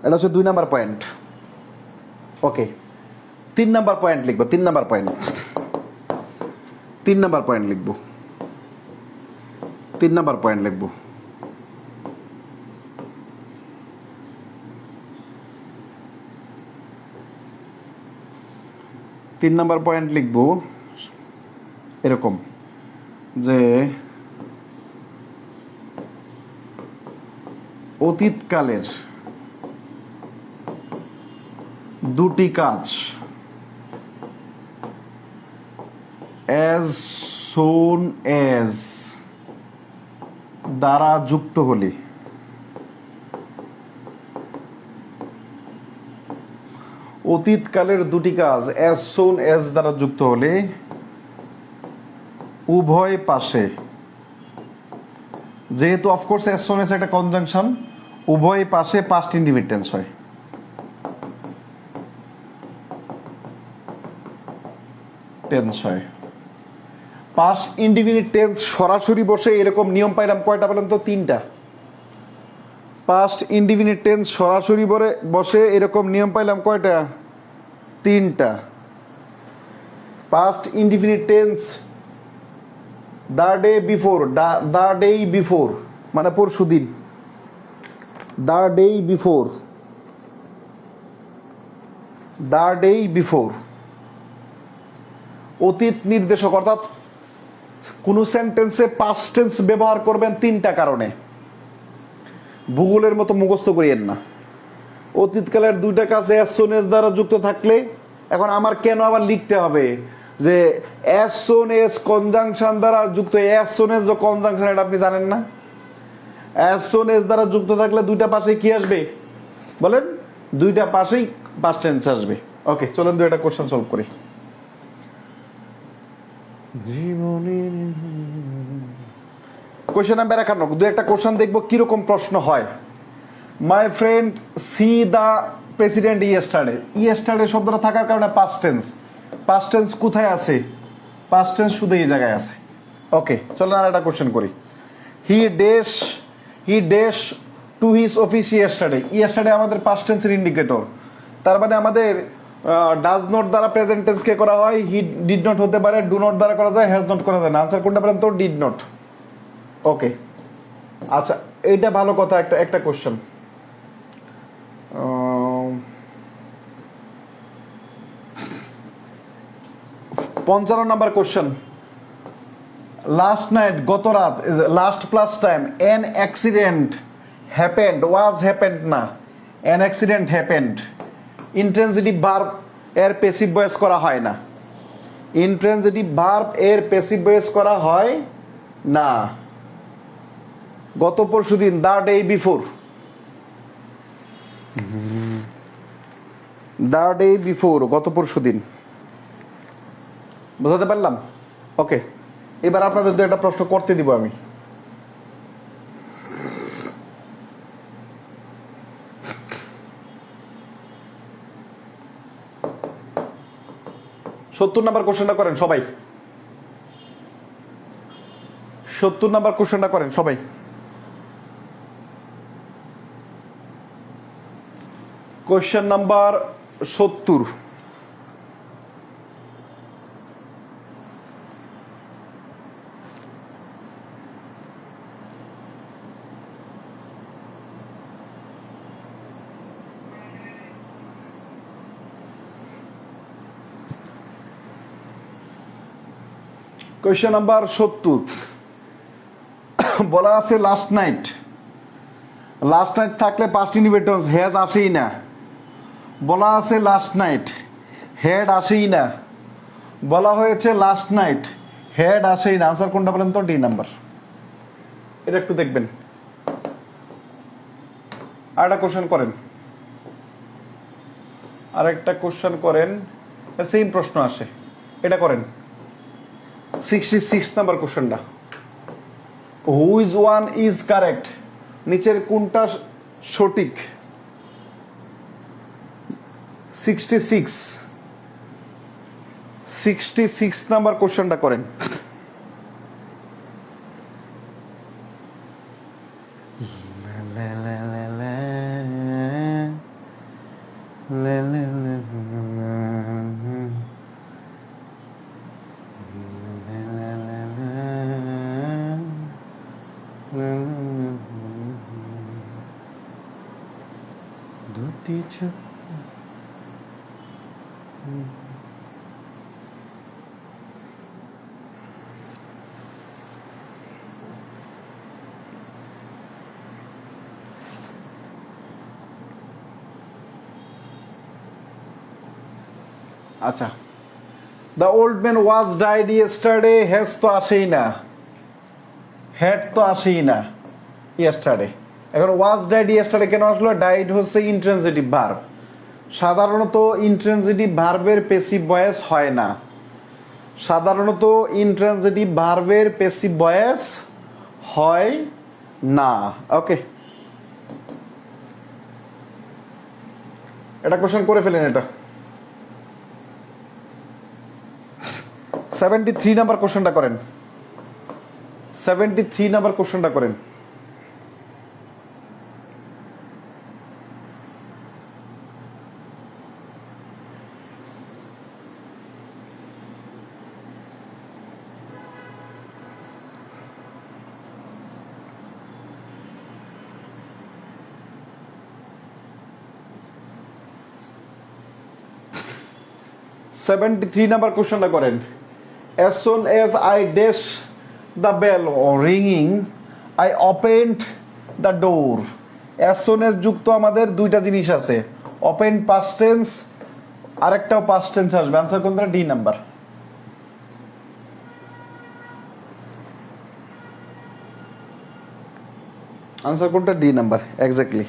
এটা হচ্ছে 2 নাম্বার পয়েন্ট। ওকে, 3 নাম্বার পয়েন্ট লিখবো। 3 নাম্বার পয়েন্ট লিখবো। 3 নাম্বার পয়েন্ট লিখবো। তিন নাম্বার পয়েন্ট লিখবো এরকম যে অতীতকালের দুটি কাজ as soon as দ্বারা যুক্ত হলে, অতীতকালের দুটি কাজ as soon as দ্বারা যুক্ত হলে উভয় পাশে, যেহেতু অফকোর্স as soon as একটা কনজাংশন, উভয় পাশে পাস্ট ইনডিফিনিট টেন্স হয়। টেন্স হয়। পাস্ট ইনডিফিনিট টেন্স সরাসরি বসে এরকম নিয়ম পাইলাম কয়টা পেলাম তো? 3টা। পাস্ট ইনডিফিনিট টেন্স সরাসরি বসে এরকম নিয়ম পাইলাম কয়টা? 3টা। Past indefinite tense the day before, the day before মানে পরশুদিন, the day before, the day before. অতীত নির্দেশক, অর্থাৎ কোন সেন্টেন্সে পাস্ট টেন্স ব্যবহার করবেন 3টা কারণে। ভূগোলের মতো মুখস্থ করিয়েন না। অতীতকালের 2টা কাজ অ্যাজ সুন এজ দ্বারা যুক্ত থাকলে, এখন আমার কেন আবার লিখতে হবে যে অ্যাজ সুন এজ কনজাংশন দ্বারা যুক্ত? অ্যাজ সুন এজ কনজাংশন, এটা আপনি জানেন না? অ্যাজ সুন এজ দ্বারা যুক্ত থাকলে 2টা পাশে কি আসবে বলেন? 2টা পাশেই পাস্ট টেন্স আসবে। ওকে, চলেন 2টা কোশ্চেন সলভ করি। জীবনের কোশ্চেন নাম্বার 51, 2 কোশ্চেন দেখবো কিরকম প্রশ্ন হয়। My friend see the president yesterday. Yesterday শব্দটা থাকার কারণে পাস্ট টেন্স। পাস্ট টেন্স কোথায় আছে? পাস্ট টেন্স শুধু এই জায়গায় আছে। ওকে, চলেন আর একটা কোশ্চেন করি। He dash to his office yesterday. Yesterday আমাদের পাস্ট টেন্সের ইন্ডিকেটর। তার মানে আমাদের ডাজ নট দ্বারা প্রেজেন্ট টেন্স কে করা হয়? হি ডিড নট হতে পারে, ডু নট দ্বারা করা যায়, হ্যাজ নট করা যায় না। আনসার কোনটা বলেন তো? Did not. ওকে, আচ্ছা, এইটা ভালো কথা। একটা question, 55 number question. Last night, গত রাত, last plus time, an accident happened, was happened না, an accident happened. Intransitive verb এর প্যাসিভ ভয়েস করা হয় না। ইন্ট্রানজিটিভ ভার্ব এর প্যাসিভ ভয়েস করা হয় না। গত পরশুদিন, the day before, the day before, গত পরশুদিন। বুঝাতে পারলাম? ওকে, এবার আপনাদের 2টা প্রশ্ন করতে দিব আমি। সত্তর নাম্বার কোশ্চেনটা করেন সবাই। 70 নাম্বার কোশ্চেনটা করেন সবাই। Question number 70। কোয়েশ্চেন নাম্বার 70 বলা আছে লাস্ট নাইট। লাস্ট নাইট থাকলে পাস্ট ইনডিফিনিট হ্যাজ আসেই না। বলা আছে লাস্ট নাইট, হেড আসেই না। বলা হয়েছে লাস্ট নাইট, হেড আসেই না। আনসার কোনটা বলেন তো? D number. এটা একটু দেখবেন। আরেকটা কোশ্চেন করেন, আরেকটা কোশ্চেন করেন, সেম প্রশ্ন আসে, এটা করেন। 66 নাম্বার কোশ্চেনটা, হুইচ ওয়ান ইজ কারেক্ট? নিচের কোনটা সঠিক? 66 নাম্বার কোশ্চেনটা করেন। আচ্ছা, the old man was died yesterday, has তো আসেই না, হ্যাড তো আসেই না ইয়েস্টারডে। এখন ওয়াজ ডাইড ইয়েস্টারডে কেন আসলো? ডাইড হচ্ছে ইন্ট্রানজিটিভ ভার্ব। সাধারণত ইন্ট্রানজিটিভ ভার্বের প্যাসিভ ভয়েস হয় না। সাধারণত ইন্ট্রানজিটিভ ভার্বের প্যাসিভ ভয়েস হয় না। ওকে, এটা কোশ্চেন করে ফেলেন। এটা 73 নাম্বার কোশ্চেনটা করেন। 73 নাম্বার কোশ্চেনটা করেন। নাম্বার কোশ্চেনটা করেন। As soon as I dash the bell ringing, I opened the door. As soon as যুক্ত আমাদের দুইটা জিনিস আছে, ওপেন পাস্ট টেন্স, আরেকটাও পাস্ট টেন্স আসবে। আনসার কোনটা? D number. আনসার কোনটা? D number, exactly.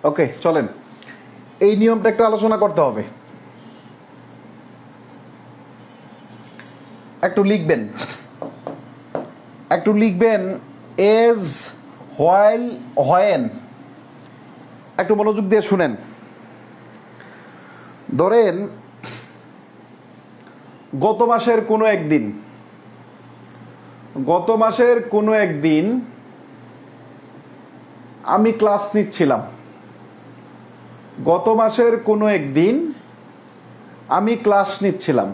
ওকে, চলেন এই নিয়মটা একটু আলোচনা করতে হবে। একটু লিখবেন এজ, হোয়াইল, হোয়েন। একটু মনোযোগ দিয়ে শুনেন। ধরেন গত মাসের কোনো একদিন আমি ক্লাস নিচ্ছিলাম। গত মাসের কোনো একদিন আমি ক্লাস নিচ্ছিলাম।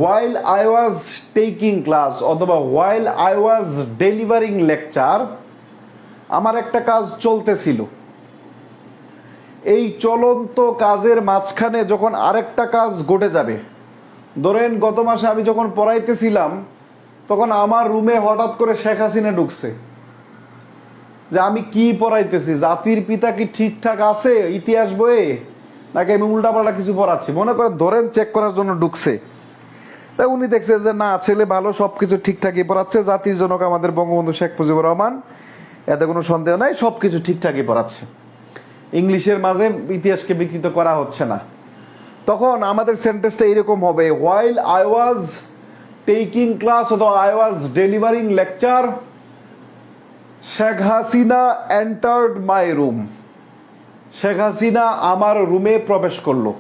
while I was taking class অথবা while I was delivering lecture, আমার একটা কাজ চলতেছিল। এই চলন্ত কাজের মাঝখানে যখন আরেকটা কাজ ঘটে যাবে, ধরেন গত মাসে আমি যখন পড়াইতেছিলাম তখন আমার রুমে হঠাৎ করে শেখ হাসিনা ঢুকছে। যে আমি কি পড়াইতেছি, জাতির পিতা কি ঠিকঠাক আছে ইতিহাস বইয়ে, নাকি আমি উল্টাপাল্টা কিছু পড়াচ্ছি, মনে করে ধরেন চেক করার জন্য ঢুকছে। তাই উনি দেখছে যে না, ছেলে ভালো, সবকিছু ঠিকঠাকই পড়াচ্ছে, জাতির জনক আমাদের বঙ্গবন্ধু শেখ মুজিবুর রহমান, এতে কোনো সন্দেহ নাই, সবকিছু ঠিকঠাকই পড়াচ্ছে, ইংলিশের মাঝে ইতিহাসকে বিকৃত করা হচ্ছে না। তখন আমাদের সেন্টেন্সটা এরকম হবে, while I was taking class অথবা I was delivering lecture, Sheikh Hasina entered my room. Sheikh Hasina আমার রুমে প্রবেশ করলো।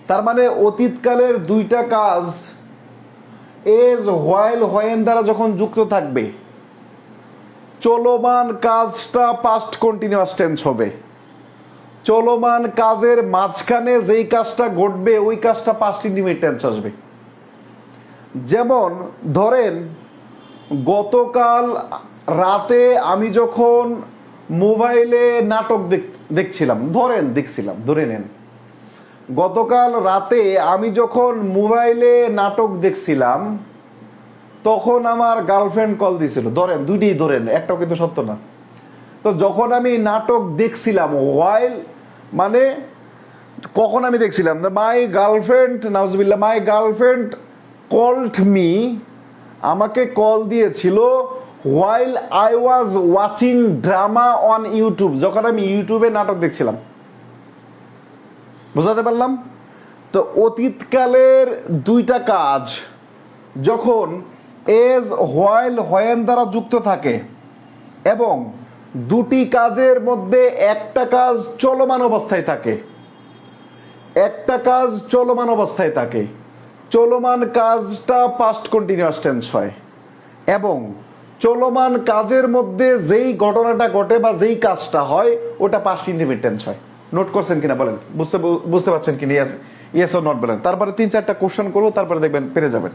তার মানে অতীতকালের দুইটা কাজ এজ, হোয়াইল, হোয়েন দ্বারা যখন যুক্ত থাকবে, চলমান কাজটা পাস্ট কন্টিনিউয়াস টেন্স হবে। চলমান কাজের মাঝখানে যেই কাজটা ঘটবে ওই কাজটা পাস্ট ইন্ডিফিনিট টেন্স আসবে। যেমন ধরেন গতকাল রাতে আমি যখন মোবাইলে নাটক দেখছিলাম, ধরে নেন গতকাল রাতে আমি যখন মোবাইলে নাটক দেখছিলাম তখন আমার গার্লফ্রেন্ড কল দিয়েছিল। দুইটাই ধরেন, একটাও কিন্তু সত্য না। তো যখন আমি নাটক দেখছিলাম, হোয়াইল মানে কখন আমি দেখছিলাম, মাই গার্লফ্রেন্ড কল্ড মি, আমাকে কল দিয়েছিল while I was watching drama on YouTube, যখন আমি ইউটিউবে নাটক দেখছিলাম। বুঝাতে পারলাম? তো অতীতকালের দুইটা কাজ যখন এজ, হোয়াইল, হোয়েন দ্বারা যুক্ত থাকে এবং দুটি কাজের মধ্যে একটা কাজ চলমান অবস্থায় থাকে, চলমান কাজটা পাস্ট কন্টিনিউয়াস টেন্স হয় এবং চলমান কাজের মধ্যে যেই ঘটনাটা ঘটে বা যেই কাজটা হয় ওটা পাস্ট ইনডিফিনিট টেন্স হয়। নোট করছেন কিনা বলেন, বুঝতে পারছেন কিনা? ইয়েস অর নট বলেন। তারপরে 3-4টা কোশ্চেন করবো, তারপরে দেখবেন পেরে যাবেন।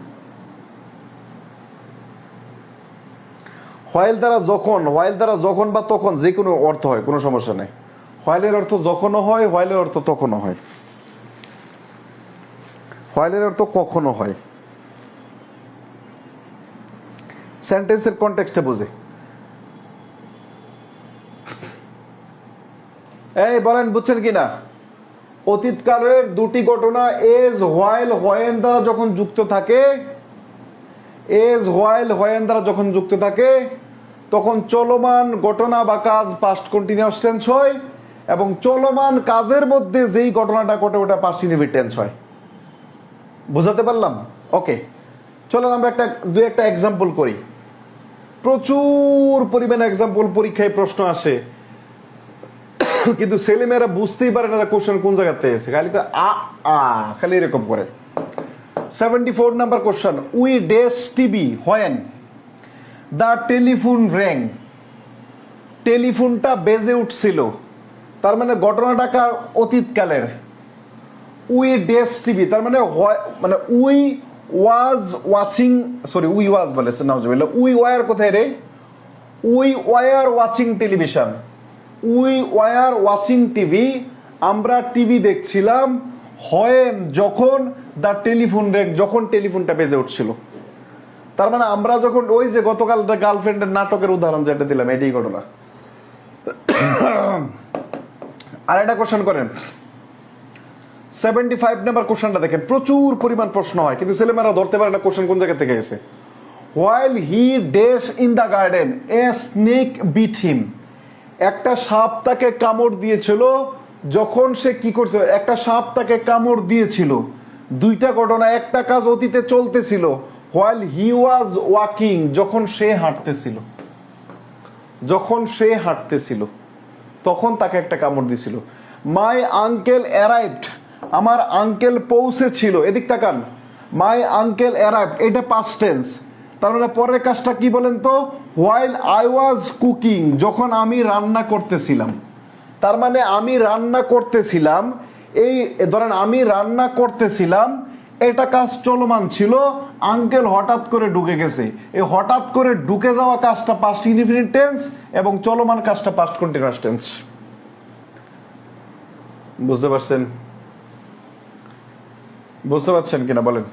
হোয়াইল দ্বারা যখন বা তখন যে কোনো অর্থ হয়, কোনো সমস্যা নেই। হোয়াইলের অর্থ যখনও হয়, হোয়াইলের অর্থ তখনও হয়, হোয়াইলের অর্থ কখনো হয়। সেন্টেন্সের কনটেক্সটে বুঝে। এই বলেন বুঝছেন কিনা? অতীতকালের দুটি ঘটনা এজ, হোয়াইল, হোয়েন দ্বারা যখন যুক্ত থাকে, তখন চলমান ঘটনা বা কাজ পাস্ট কন্টিনিউয়াস টেন্স হয়, এবং চলমান কাজের মধ্যে যেই ঘটনাটা ঘটে ওটা পাস্ট ইনডিফিনিট টেন্স হয়। বুঝাতে পারলাম? ওকে, চলেন আমরা দুই একটা এক্সাম্পল করি। প্রচুর পরিমাণে এক্সাম্পল পরীক্ষায় প্রশ্ন আসে, কিন্তু ছেলেমেয়েরা বুঝতেই পারে না কোশ্চেন কোন জায়গা থেকে এসে, খালি খালি এরকম করে। 74 number question, we dash TV when the telephone rang. টেলিফোনটা বেজে উঠছিল, তার মানে ঘটনাটা কার? অতীতকালের। উই ড্যাশ টিভি তার মানে we was watching, sorry we was বলে না, উই ওয়ার কোথায় রে? We were watching television. We were watching TV, আমরা টিভি দেখছিলাম। হোয়েন যখন, দ্য টেলিফোন র্যাং যখন টেলিফোনটা বেজে উঠছিল। তার মানে আমরা যখন, ওই যে গতকাল গার্লফ্রেন্ডের নাটকের উদাহরণ যেটা দিলাম, এটাই ঘটনা। আর একটা কোশ্চেন করেন, 75 নাম্বার কোশ্চেনটা দেখেন, প্রচুর পরিমাণ প্রশ্ন হয় কিন্তু ছেলেমেয়েরা ধরতে পারে না কোশ্চেন কোন জায়গা থেকে এসে। While he dash in the garden a snake bit him. একটা সাপ তাকে কামড় দিয়েছিল। যখন সে কি করছে? একটা সাপ তাকে কামড় দিয়েছিল। দুইটা ঘটনা, একটা কাজ অতীতে চলতেছিল। হোয়াইল হি ওয়াজ ওয়াকিং, যখন সে হাঁটতেছিল। যখন সে হাঁটতেছিল তখন তাকে একটা কামড় দিয়েছিল। মাই আঙ্কেল অ্যারাইভড, আমার আঙ্কেল পৌঁছেছিল। এদিক তাকান, মাই আঙ্কেল অ্যারাইভড, এটা পাস্ট টেন্স। তার মানে পরের কাজটা কি বলেন তো? হোয়াইল আই ওয়াজ কুকিং, যখন আমি রান্না করতেছিলাম। তার মানে আমি রান্না করতেছিলাম, এই ধরেন আমি রান্না করতেছিলাম, এটা কাজ চলমান ছিল। আঙ্কেল হঠাৎ করে ঢুকে গেছে, এই হঠাৎ করে ঢুকে যাওয়া কাজটা পাস্ট ইনডিফিনিট টেন্স, এবং চলমান কাজটা পাস্ট কন্টিনিউয়াস টেন্স। বুঝতে পারছেন? বুঝতে পারছেন কিনা বলেন?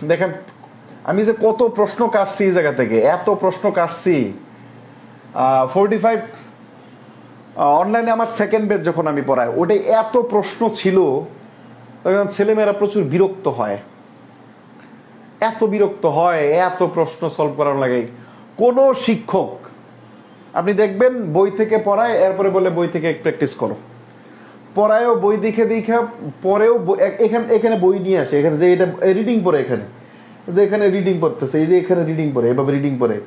দেখেন আমি যে কত প্রশ্ন কাটছি এই জায়গা থেকে, এত প্রশ্ন কাটছি। 45 অনলাইনে আমার সেকেন্ড ব্যাচ যখন আমি পড়াই, ওটাই এত প্রশ্ন ছিল, ছেলেমেয়েরা প্রচুর বিরক্ত হয়। এত বিরক্ত হয়, এত প্রশ্ন সলভ করার লাগে। কোন শিক্ষক আপনি দেখবেন বই থেকে পড়ায়, এরপরে বলে বই থেকে প্র্যাকটিস করো। পড়ায়ও বই দেখে দেখে, পরেও এখানে বই নিয়ে আসে, এখানে যে এটা রিডিং পড়ে, এখানে যে এখানে রিডিং পড়তেছে, এই যে এখানে রিডিং পড়ে, এভাবে রিডিং পড়ে।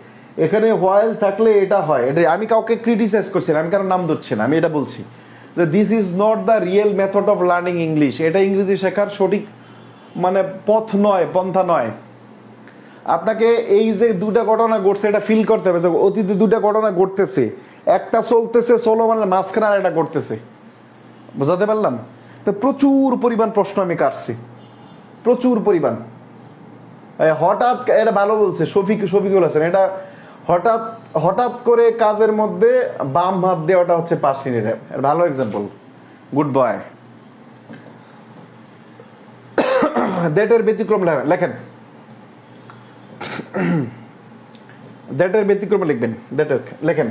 এখানে হোয়াইল থাকলে এটা হয়। এটা আমি কাউকে ক্রিটিসাইজ করছি না, আমি কারো নাম ধরছি না, আমি এটা বলছি যে this is not the real method of learning English. এটা ইংরেজি শেখার সঠিক পথ নয়, পন্থা নয়। আপনাকে এই যে দুটা ঘটনা ঘটছে এটা ফিল করতে হবে, অতীতে দুটা ঘটনা ঘটতেছে, একটা চলতেছে চলমানের মাঝখানে আর একটা ঘটতেছে। বুঝাতে পারলাম? তো প্রচুর পরিমাণ প্রশ্ন আমি কাটছি, প্রচুর পরিমাণ। হঠাৎ, এটা ভালো বলছে শফিকুল হাসান, এটা হঠাৎ করে কাজের মধ্যে বাম হাত দেওয়াটা হচ্ছে পাস্ট ইনডিফিনিট। ভালো এক্সাম্পল, গুড বয়। দ্যাটের ব্যতিক্রম লেখেন, দ্যাটের ব্যতিক্রম লিখবেন, দ্যাটের লেখেন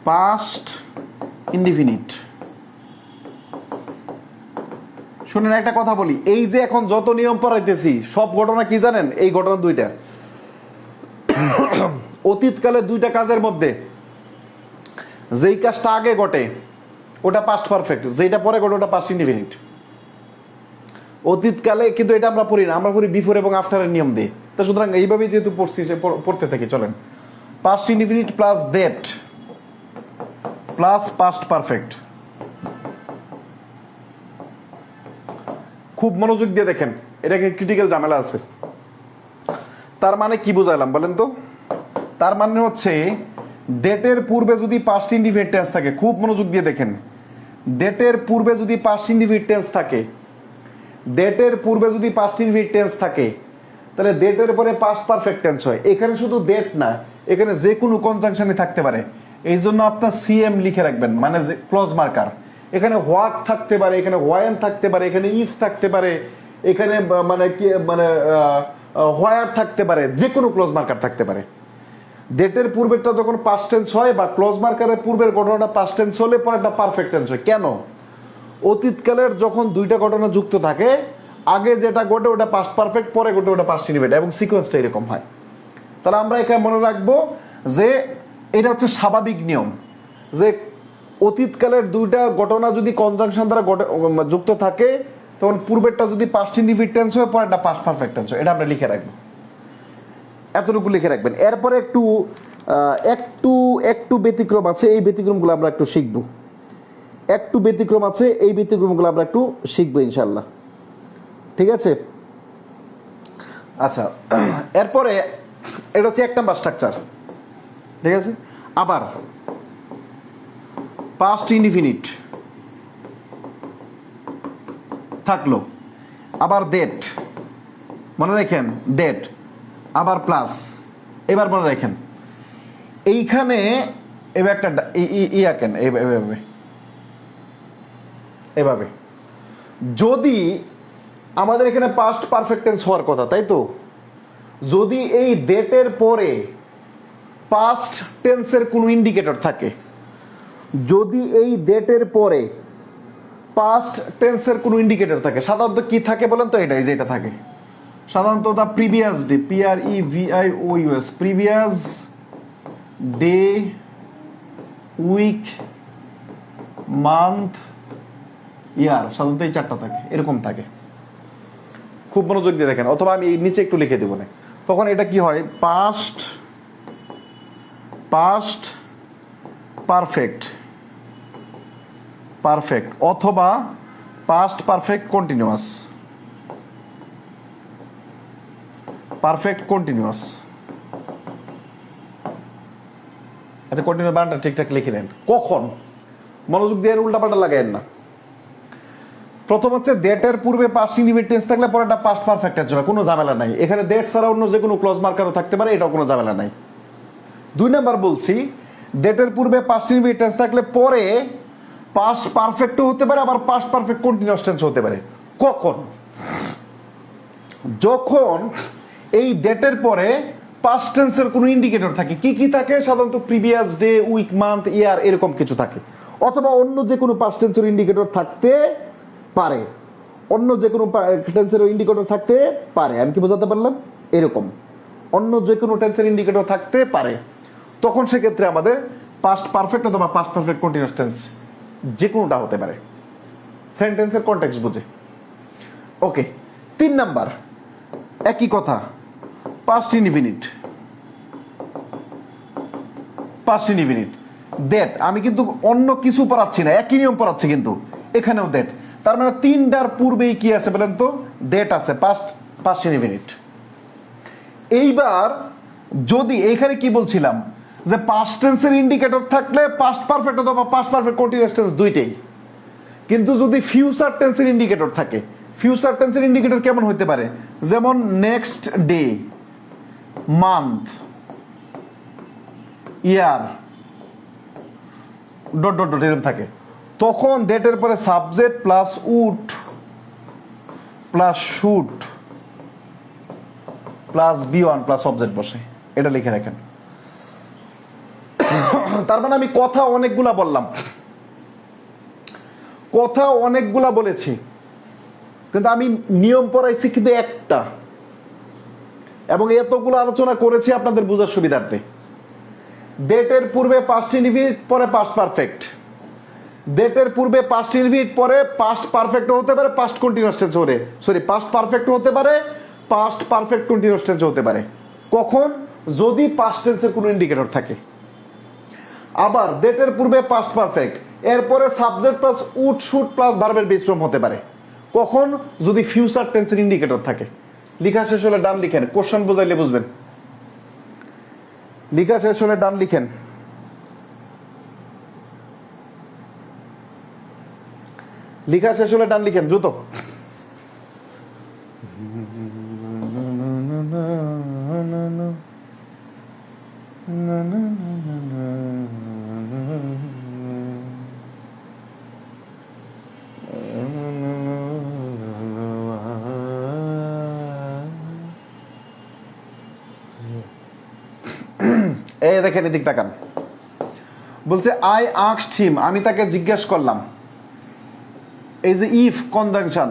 পাস্ট ইনডিফিনিট। শুনেন একটা কথা বলি, এই যে এখন যত নিয়ম পড়াইতেছি সব ঘটনা কি জানেন? এই ঘটনা দুইটা। অতীতকালে দুইটা কাজের মধ্যে যেই কাজটা আগে ঘটে ওটা পাস্ট পারফেক্ট, যেটা পরে ঘটে ওটা পাস্ট ইনডিফিনিট। অতীতকালে কিন্তু এটা আমরা পড়ি না, আমরা পড়ি বিফোর এবং আফটারের নিয়ম দিয়ে। তো সুতরাং এইভাবেই যেহেতু পড়ছি, পড়তে থাকি। চলেন, past indefinite plus that plus past perfect. খুব মনোযোগ দিয়ে দেখেন, এটাকে ক্রিটিক্যাল ঝামেলা আছে। তার মানে কি বুঝাইলাম বলেন তো? তার মানে হচ্ছে ডেটের পূর্বে যদি পাস্ট ইনডিফিনিট টেন্স থাকে, খুব মনোযোগ দিয়ে দেখেন, ডেটের পূর্বে যদি পাস্ট ইনডিফিনিট টেন্স থাকে, ডেটের পূর্বে যদি পাস্ট ইনডিফিনিট টেন্স থাকে, তাহলে ডেটের পরে পাস্ট পারফেক্ট টেন্স হয়। এখানে শুধু ডেট না, এখানে যে কোনো কনজাংশনে থাকতে পারে। এই জন্য আপনার সিএম লিখে রাখবেন, মানে ক্লজ মার্কার। এখানে হোয়াট থাকতে পারে, এখানে হোয়েন থাকতে পারে, এখানে ইফ থাকতে পারে, এখানে হোয়ার থাকতে পারে, যে কোনো ক্লোজ মার্কার থাকতে পারে। ডেটের পূর্বেরটা যখন পাস্ট টেন্স হয় বা ক্লোজ মার্কারের পূর্বের ঘটনাটা পাস্ট টেন্স হলে পরেরটা পারফেক্ট টেন্স হয়। কেন? অতীতকালের যখন দুইটা ঘটনা যুক্ত থাকে, আগে যেটা ঘটে ওটা পাস্ট পারফেক্ট, পরে ঘটে ওটা পাস্ট ইনডিফিনিট, এবং সিকোয়েন্সটা এরকম হয়। তাহলে আমরা এখানে মনে রাখবো যে এটা হচ্ছে স্বাভাবিক নিয়ম, যে অতীতকালের দুইটা ঘটনা যদি কনজাংশন দ্বারা যুক্ত থাকে তখন পূর্বেরটা যদি পাস্ট ইনডিফিনিট টেন্স হয়, পরেরটা পাস্ট পারফেক্ট টেন্স হয়। এটা আমরা লিখে রাখবো, এতটুকু লিখে রাখবেন। এরপরে একটু একটু একটু ব্যতিক্রম আছে, এই ব্যতিক্রমগুলো আমরা একটু শিখবো। একটু ব্যতিক্রম আছে, এই ব্যতিক্রমগুলো আমরা একটু শিখবো ইনশাল্লাহ, ঠিক আছে? আচ্ছা, এরপরে এটা হচ্ছে 1 নাম্বার স্ট্রাকচার, ঠিক আছে? আবার পাস্ট ইনডিফিনিট থাকলো, আবার ডেট মনে রাখেন, ডেট আবার প্লাস। এবার মনে রাখেন এইখানে এবার একটা আঁকেন এভাবে এভাবে। যদি আমাদের এখানে পাস্ট পারফেক্ট টেন্স হওয়ার কথা, তাই তো? যদি এই ডেটের পরে পাস্ট টেন্সের কোনো ইন্ডিকেটর থাকে, যদি এই ডেটের পরে পাস্ট টেন্সের কোনো ইন্ডিকেটর থাকে, সাধারণত কি থাকে বলেন তো? এটাই যেটা থাকে সাধারণত the previous day, PREVIOUS, previous day, week, month, year, সাধারণত এই 4টা থাকে, এরকম থাকে। খুব মনোযোগ দিয়ে দেখেন, অথবা আমি এই নিচে একটু লিখে দেবো না। তখন এটা কি হয়? পাস্ট পারফেক্ট অথবা পাস্ট পারফেক্ট কন্টিনিউয়াস, আচ্ছা কন্টিনিউয়াস বানানটা ঠিকঠাক লিখে নেন। কখন? মনোযোগ দিয়ে উল্টাপাল্টা লাগায়েন না। প্রথম হচ্ছে ডেটের পূর্বে পাস্ট ইনডিফিনিট টেন্স থাকলে পরে এটা পাস্ট পারফেক্ট টেন্স হবে, কোনো ঝামেলা নাই। এখানে ডেট ছাড়া অন্য যে কোনো ক্লজ মার্কারও থাকতে পারে, এটাও কোনো ঝামেলা নাই। 2 নাম্বার বলছি, ডেটের পূর্বে পাস্ট ইনডিফিনিট টেন্স থাকলে পরে পাস্ট পারফেক্টও হতে পারে, আবার পাস্ট পারফেক্ট কন্টিনিউয়াস টেন্স হতে পারে। কখন? যখন এই ডেটের পরে পাস্ট টেন্সের কোনো ইন্ডিকেটর থাকে। কি কি থাকে? সাধারণত প্রিভিয়াস ডে, উইক, মান্থ, ইয়ার, এরকম কিছু থাকে, অথবা অন্য যে কোনো পাস্ট টেন্সের ইন্ডিকেটর থাকতে পারে, অন্য যে কোনো টেন্সের ইন্ডিকেটর থাকতে পারে। আমি কি বোঝাতে পারলাম? এরকম অন্য যে কোনো টেন্সের ইন্ডিকেটর থাকতে পারে, তখন সেক্ষেত্রে আমাদের পাস্ট পারফেক্ট অথবা পাস্ট পারফেক্ট কন্টিনিউয়াস টেন্স যে কোনোটা হতে পারে, সেন্টেন্সের কনটেক্সট বুঝে। ওকে, 3 নাম্বার একই কথা, পাস্ট ইনডিফিনিট দ্যাট। আমি কিন্তু অন্য কিছু পড়াচ্ছি না, একই নিয়ম পড়াচ্ছি, কিন্তু এখানেও দ্যাট। তার মানে 3টার পূর্বেই কি আছে বলেন তো? দ্যাট আছে, পাস্ট ইনডিফিনিট। এইবার যদি এইখানে কি বলছিলাম যে পাস্ট টেন্সের ইন্ডিকেটর থাকলে পাস্ট পারফেক্ট অথবা পাস্ট পারফেক্ট কন্টিনিউয়াস টেন্স দুইটাই। কিন্তু যদি ফিউচার টেন্সের ইন্ডিকেটর থাকে, ফিউচার টেন্সের ইন্ডিকেটর কেমন হতে পারে? যেমন next day, month, year, dot dot dot এরকম থাকে। তখন ডেটের পরে subject plus would plus should plus B1 plus object বসে। এটা লিখে রাখেন। তার মানে আমি কথা অনেকগুলা বলেছি, কিন্তু আমি নিয়ম পড়াইছি কিন্তু একটা, এবং এতগুলো আলোচনা করেছি আপনাদের বোঝার সুবিধার্থে। ডেটের পূর্বে পাস্ট ইনডিফিনিট, পরে পাস্ট পারফেক্ট। ডেটের পূর্বে পাস্ট ইনডিফিনিট, পরে পাস্ট পারফেক্ট হতে পারে, past continuous tense past perfect হতে পারে, পাস্ট পারফেক্ট কন্টিনিউয়াস টেন্স হতে পারে। কখন? যদি পাস্ট টেন্সের কোনো ইন্ডিকেটর থাকে। আবার ডেটের পূর্বে পাস্ট পারফেক্ট, এরপরে subject plus would should plus ভার্বের বেস ফর্ম হতে পারে। কখন? যদি ফিউচার টেন্সের ইন্ডিকেটর থাকে। লেখা শেষ হলে ডান লিখেন, কোশ্চেন বোঝাইলে বুঝবেন। লেখা শেষ হলে ডান লিখেন। লেখা শেষ হলে ডান লিখেন দ্রুত। এই দেখেন, এদিক তাকান। বলছে আই আস্কড হিম, আমি তাকে জিজ্ঞেস করলাম। এই যে ইফ কনজাংশন,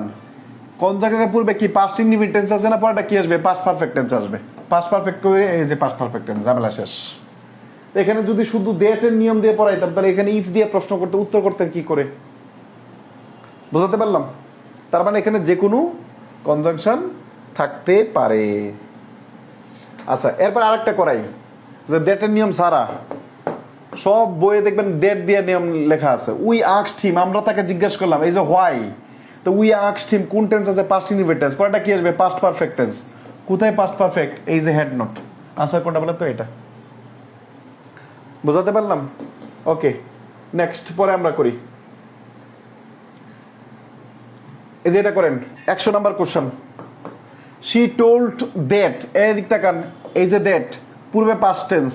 কনজাংশনের পূর্বে কি পাস্ট ইনডিফিনিট টেন্স আছে না, পরেটা কি আসবে, পাস্ট পারফেক্ট টেন্স আসবে। পাস্ট পারফেক্ট করে এই যে পাস্ট পারফেক্ট টেন্স, ঝামেলা শেষ। এখানে যদি শুধু দ্যাটের নিয়ম দিয়ে পড়াইতাম তাহলে এখানে ইফ দিয়ে প্রশ্ন করতে, উত্তর করতে কি করে, বুঝাতে পারলাম? তার মানে এখানে যে কোনো কনজাংশন থাকতে পারে। আচ্ছা, এরপর আরেকটা করাই, যে দ্যাটের নিয়ম সারা সব বইয়ে দেখবেন দ্যাট দিয়ে নিয়ম লেখা আছে। উই আস্কড হিম, আমরা তাকে জিজ্ঞেস করলাম, এই যে হোয়াই, তো উই আস্কড হিম কোন টেন্স আছে, পাস্ট ইনডিফিনিট টেন্স, পরেরটা কি আসবে, পাস্ট পারফেক্ট টেন্স। কোথায় পাস্ট পারফেক্ট, এই যে হেড নোট, আনসার কোনটা বলে তো এটা, বুঝাতে পারলাম? ওকে, নেক্সট পরে আমরা করি। এই যে এটা করেন 100 number question. She told that, এই দিক তাকান, এই যে দ্যাট পূর্বে past tense.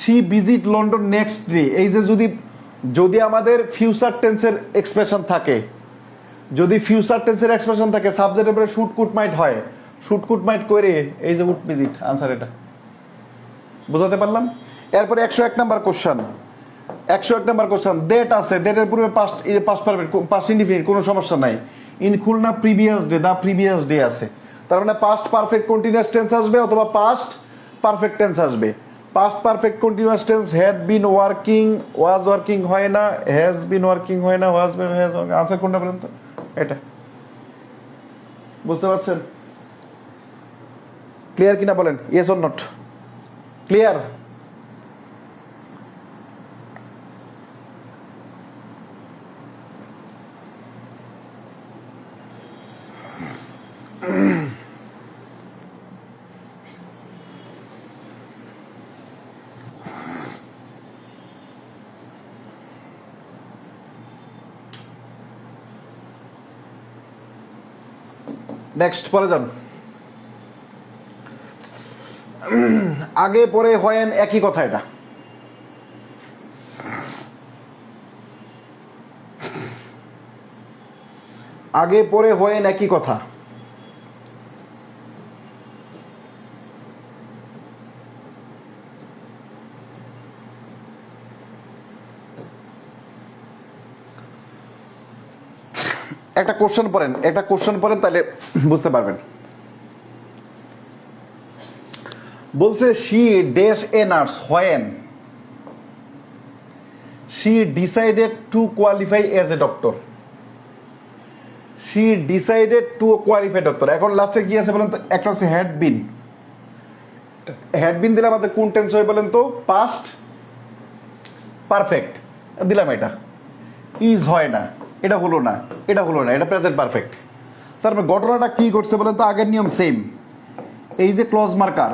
She visit London next day, এই যে যদি আমাদের ফিউচার টেন্সের এক্সপ্রেশন থাকে, যদি ফিউচার টেন্সের এক্সপ্রেশন থাকে, সাবজেক্টের উপরে শুট কুট মাইট হয়, শুট কুট মাইট করে এই যে উড ভিজিট, আনসার এটা, বুঝাতে পারলাম? এরপরে 101 number question. 101 number question, that আছে, দ্যাটের পূর্বে পাস্ট পারফেক্ট, পাস্ট ইনডিফিনিট, কোনো সমস্যা নাই। In Khulna previous day, the previous day আছে, তার মানে পাস্ট পারফেক্ট কন্টিনিউয়াস টেন্স আসবে অথবা পাস্ট পারফেক্ট টেন্স আসবে। Past perfect continuous tense had been working, was working হয় না, হ্যাজ বিন ওয়ার্কিং হয় না, ওয়াজ বিন, হ্যাজ, আনসার কোনটা বলেন তো? এটা, বুঝতে পারছেন? ক্লিয়ার কিনা বলেন, yes or not? Clear? Next পরে যান। আগে পরে হয়েন একই কথা, এটা আগে পরে হয়েন একই কথা। একটা কোশ্চেন পড়েন, একটা কোশ্চেন পড়েন, তাহলে বুঝতে পারবেন। বলছে she dash a nurse when she decided to qualify as a doctor. She decided to qualify doctor, এখন লাস্টে কি আছে বলেন তো? একটা হচ্ছে হ্যাড বিন, হ্যাড বিন দিলে আমাদের কোন টেন্স হয় বলেন তো? পাস্ট পারফেক্ট দিলাম, এটা ইজ হয় না, এটা হলো না, এটা হলো না, এটা প্রেজেন্ট পারফেক্ট। তারপরে ঘটনাটা কি ঘটছে বলেন তো? আগের নিয়ম সেম। এই যে ক্লজ মার্কার,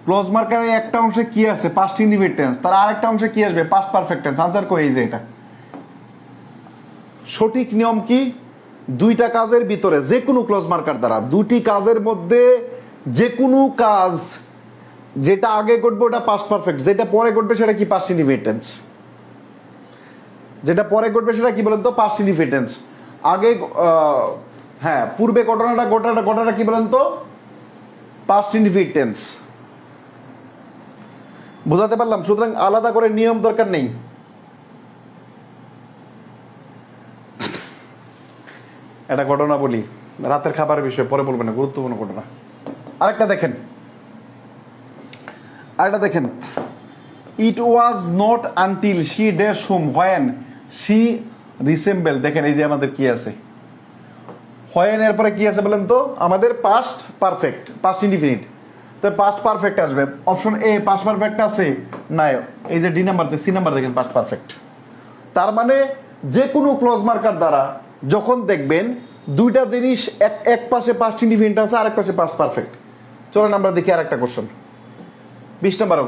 ক্লজ মার্কারের একটা অংশে কি আছে? পাস্ট ইনডিফিনিট টেন্স, তার আরেকটা অংশে কি আসবে? Past perfect tense. আনসার কই? এই যে এটা। সঠিক নিয়ম কি? দুইটা কাজের ভিতরে যে কোনো ক্লজ মার্কার দ্বারা, দুটি কাজের মধ্যে যে কোনো কাজ যেটা আগে ঘটবে ওটা পাস্ট পারফেক্ট, যেটা পরে ঘটবে সেটা কি? Past indefinite tense. যেটা পরে ঘটবে সেটা কি বলেন তো? Past indefinite tense. আগে হ্যাঁ, পূর্বে ঘটনাটা কি বলেন তো? Past indefinite tense. বুঝাতে পারলাম? সুতরাং আলাদা করে নিয়ম দরকার নেই। একটা ঘটনা বলি, রাতের খাবারের বিষয় পরে বলবেন না, গুরুত্বপূর্ণ ঘটনা। আরেকটা দেখেন, it was not until she dash hmm when she resemble, দেখেন এই যে আমাদের কি আছে, হোয়েন এর পরে কি আছে বলেন তো? আমাদের পাস্ট পারফেক্ট, পাস্ট ইনডিফিনিট, তো পাস্ট পারফেক্ট আসবে। অপশন এ পাস্ট পারফেক্ট আছে না, এই যে ডি নাম্বার, সি নাম্বার দেখেন পাস্ট পারফেক্ট। তার মানে যে কোনো ক্লজ মার্কার দ্বারা যখন দেখবেন দুইটা জিনিস এক পাশে পাস্ট ইনডিফিনিট আছে, আরেক পাশে পাস্ট পারফেক্ট। চলেন আমরা দেখি আরেকটা কোশ্চেন, 20 number,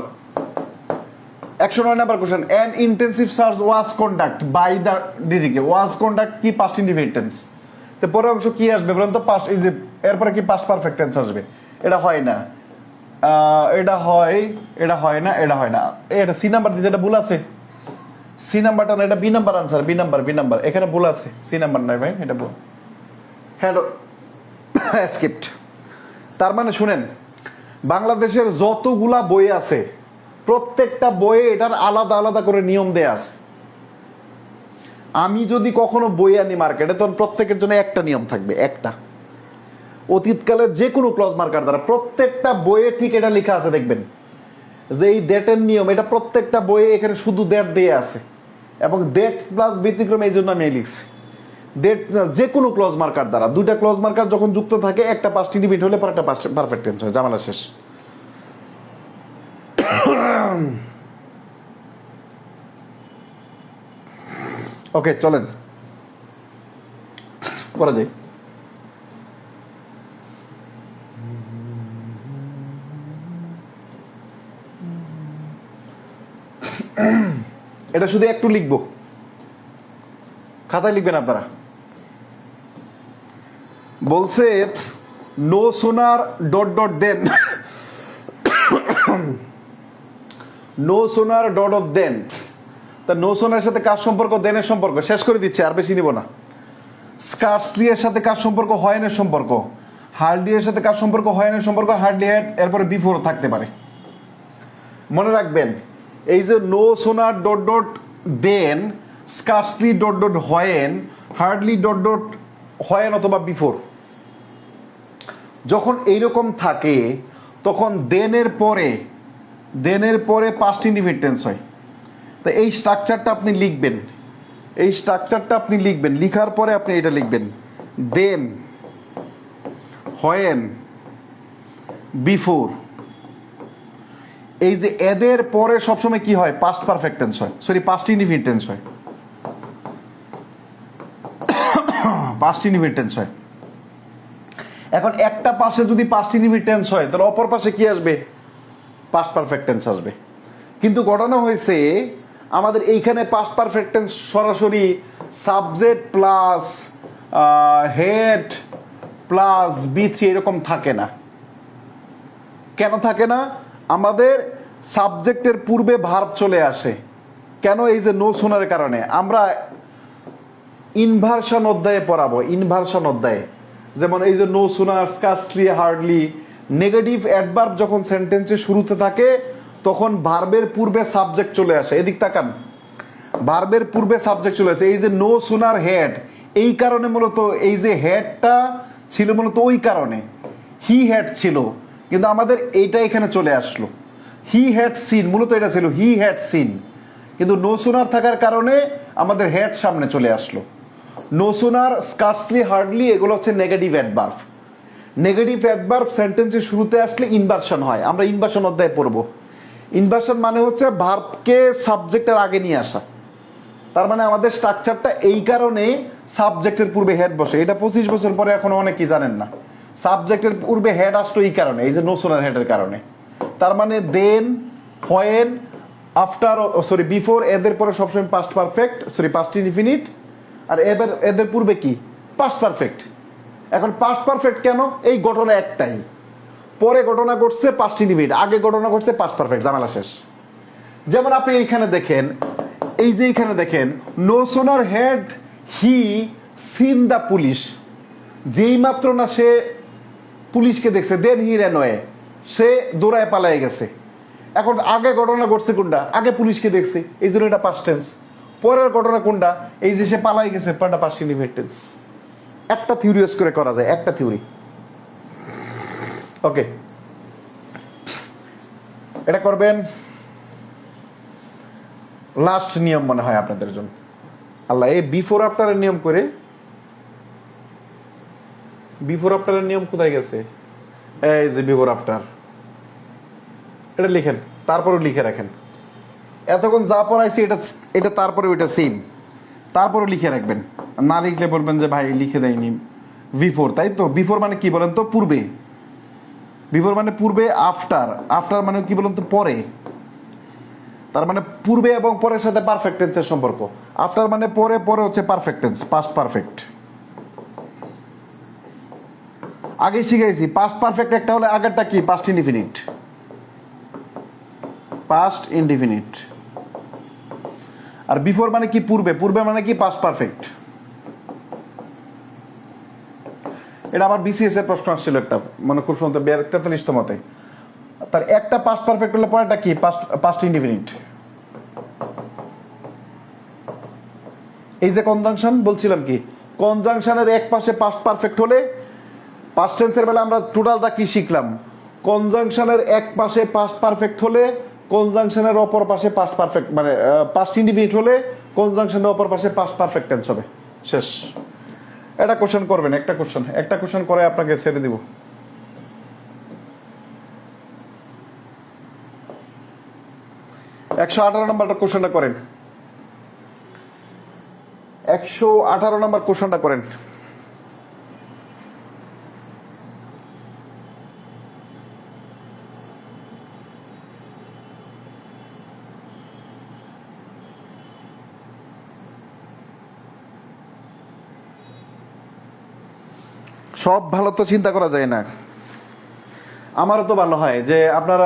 109 number question. An intensive search was conduct by the DDK, was conduct কি? Past indefinite tense. তো পরের অংশ কি আসবে বলেন তো? পাস্ট, এই যে এরপরে কি? পাস্ট পারফেক্ট টেন্স আসবে। এটা হয় না, এটা হয়, এটা হয় না, এটা হয় না। এটা সি নাম্বার দিয়েছে, এটা ভুল আছে। সি নাম্বারটা না, এটা B number answer, B number, এখানে ভুল আছে, সি নাম্বার নয় ভাই, এটা ভুল। Hello script. তার মানে শুনেন, বাংলাদেশের যতগুলা বই আছে প্রত্যেকটা বইয়ে এটার আলাদা আলাদা করে নিয়ম দেয়া আছে। আমি যদি কখনো বই আনি মার্কেটে, তখন প্রত্যেকের জন্য একটা নিয়ম থাকবে, একটা। অতীতকালের যে কোনো ক্লজ মার্কার দ্বারা, প্রত্যেকটা বইয়ে ঠিক এটা লেখা আছে দেখবেন যে এই দ্যাটের নিয়ম, এটা প্রত্যেকটা বইয়ে এখানে শুধু দ্যাট দিয়ে আছে, এবং দ্যাট প্লাস ব্যতিক্রম এই জন্য আমি লিখছি। দ্যাট যে কোনো ক্লজ মার্কার দ্বারা, দুইটা ক্লজ মার্কার যখন যুক্ত থাকে একটা পাস্ট ইনডিফিনিট হলে পরে একটা পারফেক্ট টেন্স হয়, ঝামেলা শেষ। ওকে চলেন করা যায়। এটা শুধু একটু লিখবো, খাতায় লিখবেন আপনারা। বলছে নো সোনার ডট ডট দেন, নো সোনার ডট ডট দেন। তা নো সোনার সাথে কার সম্পর্ক? দেনের সম্পর্ক। শেষ করে দিচ্ছে, আর বেশি নিব না। স্কার্সলি এর সাথে কার সম্পর্ক? হয়েনের সম্পর্ক। হার্ডলি এর সাথে কার সম্পর্ক? হয়েনের সম্পর্ক। হার্ডলি হ্যাড, এরপরে বিফোর থাকতে পারে। মনে রাখবেন এই যে no sooner dot dot then, scarcely dot dot when, hardly dot dot when অথবা বিফোর, যখন এইরকম থাকে তখন দেনের পরে পাস্ট ইনডিফিনিট টেন্স হয়। তো এই স্ট্রাকচারটা আপনি লিখবেন, এই স্ট্রাকচারটা আপনি লিখবেন, লিখার পরে আপনি এটা লিখবেন দেন, হয়েন, বিফোর। এই যে এদের পরে সবসময় কি হয়? পাস্ট পারফেক্ট টেন্স হয়, সরি পাস্ট ইনডিফিনিট টেন্স হয়, পাস্ট ইনডিফিনিট টেন্স হয়। এখন একটা পাশে যদি পাস্ট ইনডিফিনিট টেন্স হয় তাহলে অপর পাশে কি আসবে? পাস্ট পারফেক্ট টেন্স আসবে। কিন্তু ঘটনা হয়েছে আমাদের এইখানে পাস্ট পারফেক্ট টেন্স সরাসরি সাবজেক্ট প্লাস হেড প্লাস বি3 এরকম থাকে না। কেন থাকে না? আমাদের সাবজেক্টের পূর্বে ভার্ব চলে আসে। কেন? এই যে নো সোনার কারণে। আমরা ইনভার্সন অধ্যায়ে পড়াবো, ইনভার্সন অধ্যায়ে, যেমন এই যে নো সোনার, স্কার্সলি, হার্ডলি, নেগেটিভ অ্যাডভার্ব যখন সেন্টেন্সের শুরুতে থাকে তখন ভার্বের পূর্বে সাবজেক্ট চলে আসে। এদিক তাকান, ভার্বের পূর্বে সাবজেক্ট চলে আসে। এই যে নো সোনার হেড, এই কারণে মূলত এই যে হেডটা ছিল মূলত ওই কারণে হি হ্যাড ছিল, কিন্তু আমাদের এইটা এখানে চলে আসলো। হি হ্যাড সিন, মূলত এটা ছিল হি হ্যাড সিন, কিন্তু নো সোনার থাকার কারণে আমাদের হেড সামনে চলে আসলো। নো সোনার, স্কার্সলি, হার্ডলি এগুলো হচ্ছে নেগেটিভ অ্যাডভার্ব। নেগেটিভ অ্যাডভার্ব সেন্টেন্সের শুরুতে আসলে ইনভার্সন হয়। আমরা ইনভার্সন অধ্যায়ে পড়বো। ইনভার্সন মানে হচ্ছে ভার্বকে সাবজেক্টের আগে নিয়ে আসা। তার মানে আমাদের স্ট্রাকচারটা এই কারণে সাবজেক্টের পূর্বে হেড বসে। এটা 25 বছর পরে এখন অনেকেই জানেন না। সাবজেক্টের পূর্বে হেড আসলো এই কারণে, এই যে নো সোনার হেডের কারণে। তার মানে then, when, after, sorry before, এদের পরে সবসময় past perfect, sorry past indefinite, আর এবার এদের পূর্বে কি? Past perfect. এখন পাস্ট পারফেক্ট কেন? এই ঘটনা একটাই, পরে ঘটনা ঘটছে পাস্ট ইনডিফিনিট, আগে ঘটনা ঘটছে পাস্ট পারফেক্ট, ঝামেলা শেষ। যেমন আপনি এইখানে দেখেন, এই যে এইখানে দেখেন no sooner had he seen the police, যেই মাত্র না সে পুলিশকে দেখছে, দেন হি র্যান অ্যাওয়ে, সে দৌড়ায় পালায় গেছে। এখন আগে ঘটনা ঘটছে কোনটা? আগে পুলিশকে দেখছে, এই জন্য এটা পাস্ট টেন্স। পরের ঘটনা কোনটা? এই যে সে পালাই গেছে, এটা পাস্ট ইনডিফিনিট টেন্স। একটা থিওরি ইউজ করে করা যায়, একটা থিওরি। ওকে, এটা করবেন। লাস্ট নিয়ম মনে হয় আপনাদের জন্য। আল্লাহ, এই বিফোর আফটারের নিয়ম করে, বিফোর আফটারের নিয়ম কোথায় গেছে? এই যে বিফোর আফটার, এটা লিখেন, তারপরে লিখে রাখেন। এতক্ষণ যা পড়াইছি এটা এটা তারপরে ওইটা সেম, তারপরে লিখে রাখবেন। না লিখলে বলবেন যে ভাই লিখে দেয়নি। বিফোর, তাই তো? বিফোর মানে কি বলেন তো? পূর্বে। বিফোর মানে পূর্বে। আফটার, আফটার মানে কি বলেন তো? পরে। তার মানে পূর্বে এবং পরের সাথে পারফেক্ট টেন্সের সম্পর্ক। আফটার মানে পরে, পরে হচ্ছে পারফেক্ট টেন্স, পাস্ট পারফেক্ট। আগে শিখাইছি পাস্ট পারফেক্ট একটা হলে আগেরটা কি? Past indefinite, past indefinite. আর বিফোর মানে কি? পূর্বে, পূর্বে মানে কি? Past perfect. এটা আবার বিসিএস এর প্রশ্ন আসছিল একটা, মানে খুব সুন্দর, 43তম মতে। তার একটা পাস্ট পারফেক্ট হলে পরেরটা কি? Past indefinite. এই যে কনজাংশন বলছিলাম, কি কনজাংশনের এক পাশে পাস্ট পারফেক্ট হলে পাস্ট টেন্সের বেলা আমরা টোটালটা কি শিখলাম? কনজাংশনের এক পাশে পাস্ট পারফেক্ট হলে কনজাংশনের অপর পাশে পাস্ট পারফেক্ট, মানে পাস্ট ইনডিফিনিট হলে কনজাংশনের অপর পাশে পাস্ট পারফেক্ট টেন্স হবে। শেষ। এটা কোশ্চেন করবেন, একটা কোশ্চেন করে আপনাকে ছেড়ে দিব। একশো 18 নম্বরটা কোশ্চেনটা করেন। 118 নম্বর কোশ্চেনটা করেন। সব ভালো তো চিন্তা করা যায় না। আমারও তো ভালো হয় যে আপনারা